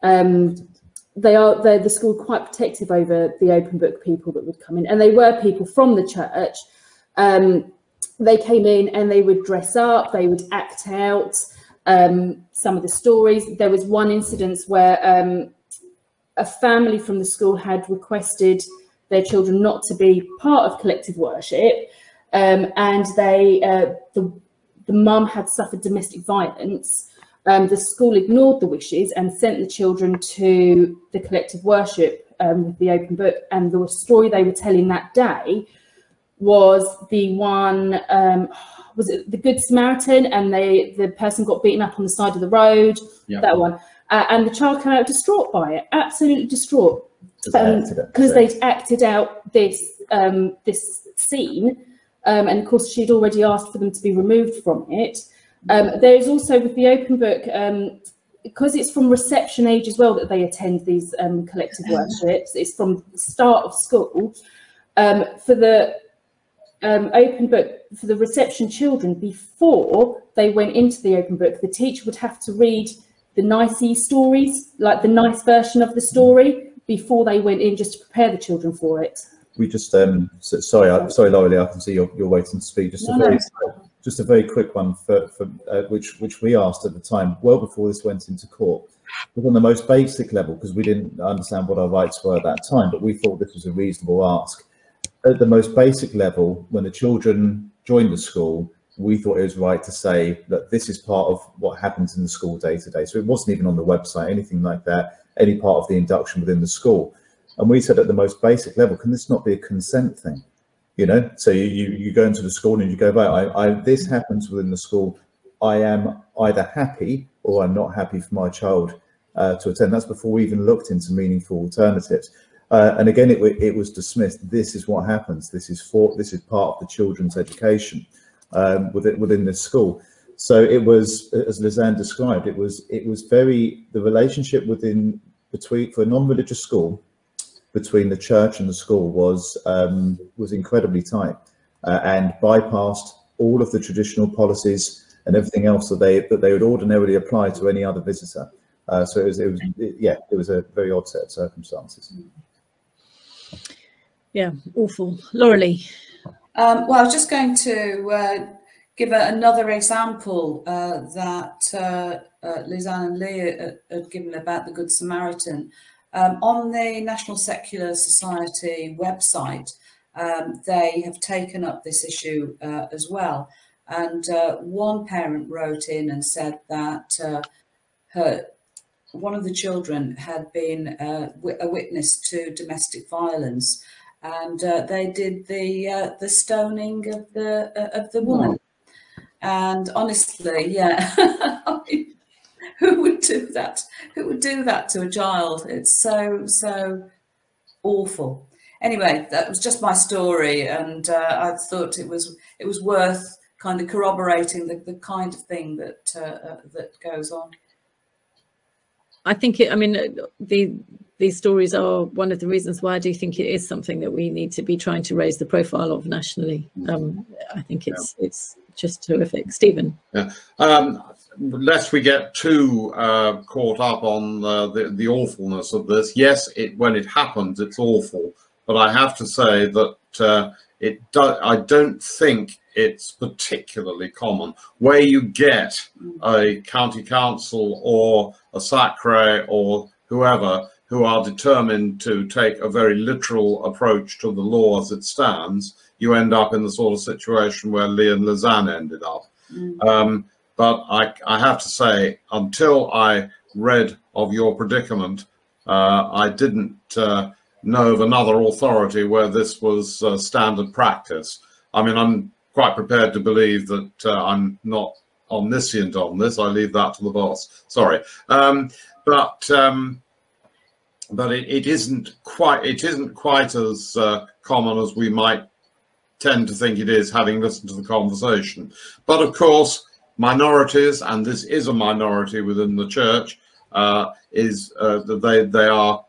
S4: the school quite protective over the Open Book people that would come in, and they were people from the church. They came in and they would dress up, they would act out some of the stories. There was one incident where a family from the school had requested their children not to be part of collective worship, and the mum had suffered domestic violence. The school ignored the wishes and sent the children to the collective worship with the Open Book. And the story they were telling that day was the one, was it the Good Samaritan? And the person got beaten up on the side of the road, yeah. That one. And the child came out distraught by it, absolutely distraught. Because they'd acted out this scene. And of course, she'd already asked for them to be removed from it. There is also with the Open Book, because it's from reception age as well that they attend these collective worships. It's from the start of school. For the Open Book, for the reception children, before they went into the Open Book, the teacher would have to read the nicey stories, like the nice version of the story, before they went in, just to prepare the children for it.
S5: We just sorry, Laurie, I can see you're waiting to speak. Just a very quick one for which we asked at the time, well before this went into court, but on the most basic level, because we didn't understand what our rights were at that time, but we thought this was a reasonable ask. At the most basic level, when the children joined the school, we thought it was right to say that this is part of what happens in the school day to day. So it wasn't even on the website, anything like that, any part of the induction within the school. And we said at the most basic level, can this not be a consent thing? You know, so you go into the school and you go, right, this happens within the school. I am either happy or I'm not happy for my child to attend. That's before we even looked into meaningful alternatives. And again, it was dismissed. This is what happens. This is part of the children's education within this school. So it was, as Lizanne described, it was very, the relationship for a non-religious school between the church and the school was incredibly tight, and bypassed all of the traditional policies and everything else that they would ordinarily apply to any other visitor. So it was a very odd set of circumstances.
S1: Yeah, awful. Laurelie.
S2: Well, I was just going to give another example that Lizanne and Leah had given about the Good Samaritan. On the National Secular Society website, they have taken up this issue as well. And one parent wrote in and said that one of the children had been a witness to domestic violence, and they did the stoning of the woman. And honestly, yeah, I mean, who would do that? Who would do that to a child? It's so awful. Anyway, that was just my story, and I thought it was worth kind of corroborating the kind of thing that that goes on.
S1: I think these stories are one of the reasons why I do think it is something that we need to be trying to raise the profile of nationally. I think it's just terrific. Stephen.
S3: Yeah. Lest we get too caught up on the awfulness of this, yes, when it happens, it's awful. But I have to say that I don't think it's particularly common where you get a county council or a sacre or whoever who are determined to take a very literal approach to the law as it stands. You end up in the sort of situation where Lee and Lizanne ended up. But I have to say, until I read of your predicament, I didn't know of another authority where this was standard practice. I mean, I'm quite prepared to believe that I'm not omniscient on this. I leave that to the boss. Sorry, but it isn't quite as common as we might tend to think it is, having listened to the conversation. But of course, minorities, and this is a minority within the church, that they are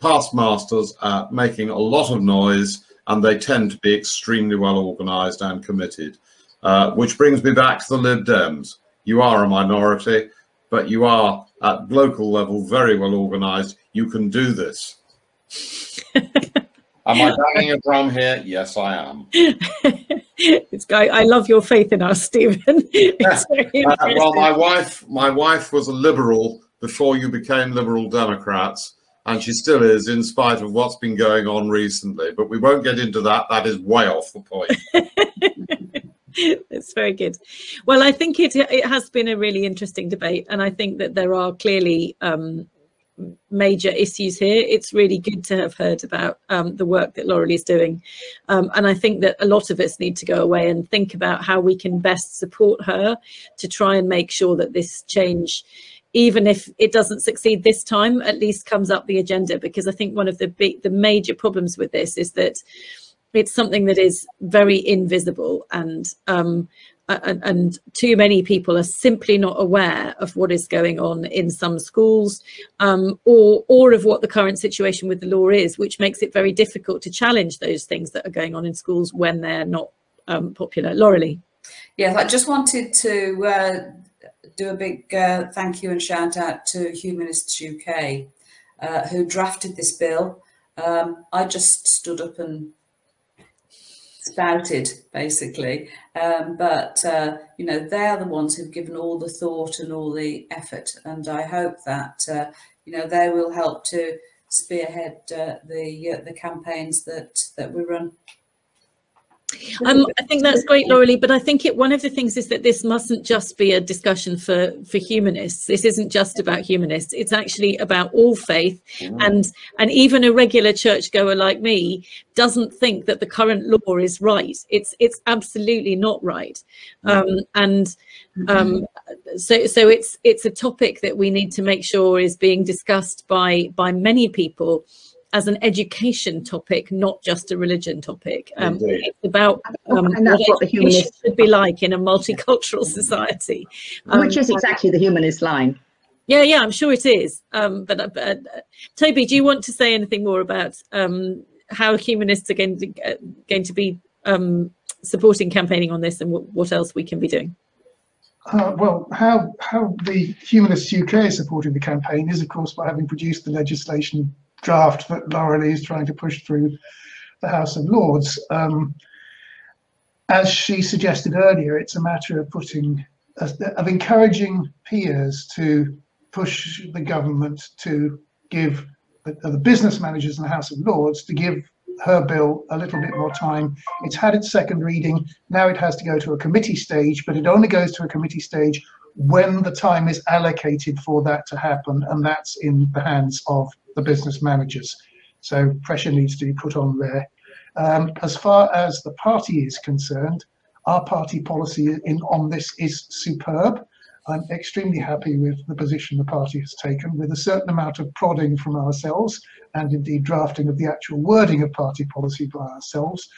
S3: past masters at making a lot of noise, and they tend to be extremely well organised and committed. Which brings me back to the Lib Dems. You are a minority, but you are at local level very well organised. You can do this. Am I banging a drum here? Yes, I am.
S1: I love your faith in us, Stephen.
S3: Well, my wife was a Liberal before you became Liberal Democrats, and she still is, in spite of what's been going on recently. But we won't get into that. That is way off the point.
S1: It's very good. Well, I think it has been a really interesting debate, and I think that there are clearly major issues here. It's really good to have heard about the work that Laurelie's doing, and I think that a lot of us need to go away and think about how we can best support her to try and make sure that this change, even if it doesn't succeed this time, at least comes up the agenda. Because I think one of the major problems with this is that it's something that is very invisible, and too many people are simply not aware of what is going on in some schools, or of what the current situation with the law is, which makes it very difficult to challenge those things that are going on in schools when they're not popular. Laurelie.
S2: Yes, I just wanted to do a big thank you and shout out to Humanists UK, who drafted this bill. I just stood up and spouted, basically, but you know, they're the ones who've given all the thought and all the effort, and I hope that you know, they will help to spearhead the campaigns that we run.
S1: I think that's great, Laurelie, but I think one of the things is that this mustn't just be a discussion for humanists. This isn't just about humanists. It's actually about all faith, and even a regular churchgoer like me doesn't think that the current law is right. It's absolutely not right, so it's a topic that we need to make sure is being discussed by many people. as an education topic, not just a religion topic. It's about
S6: and that's what the Humanists
S1: should be like in a multicultural society.
S6: Which is exactly the Humanist line.
S1: Yeah, I'm sure it is. But Toby, do you want to say anything more about how Humanists are going to be supporting campaigning on this, and what else we can be doing?
S7: Well, how the Humanists UK is supporting the campaign is, of course, by having produced the legislation draft that Laura Lee is trying to push through the House of Lords. As she suggested earlier, it's a matter of encouraging peers to push the government to give the business managers in the House of Lords to give her bill a little bit more time. It's had its second reading. Now it has to go to a committee stage, but it only goes to a committee stage when the time is allocated for that to happen, and that's in the hands of the business managers. So pressure needs to be put on there. As far as the party is concerned, our party policy on this is superb. I'm extremely happy with the position the party has taken, with a certain amount of prodding from ourselves and indeed drafting of the actual wording of party policy by ourselves.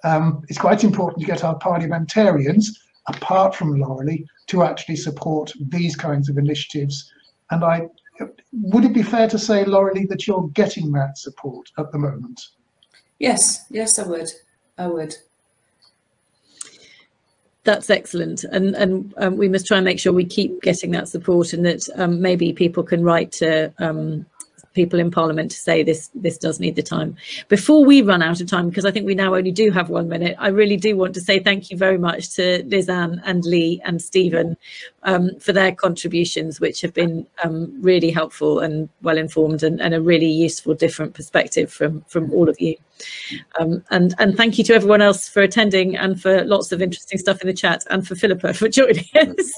S7: It's quite important to get our parliamentarians, apart from Laura Lee, to actually support these kinds of initiatives. And would it be fair to say, Laura Lee, that you're getting that support at the moment?
S2: Yes, I would.
S1: That's excellent, and we must try and make sure we keep getting that support, and that maybe people can write to people in Parliament to say this does need the time. Before we run out of time, because I think we now only do have 1 minute, I really do want to say thank you very much to Lizanne and Lee and Stephen for their contributions, which have been really helpful and well informed, and a really useful different perspective from all of you. And thank you to everyone else for attending, and for lots of interesting stuff in the chat, and for Philippa for joining us.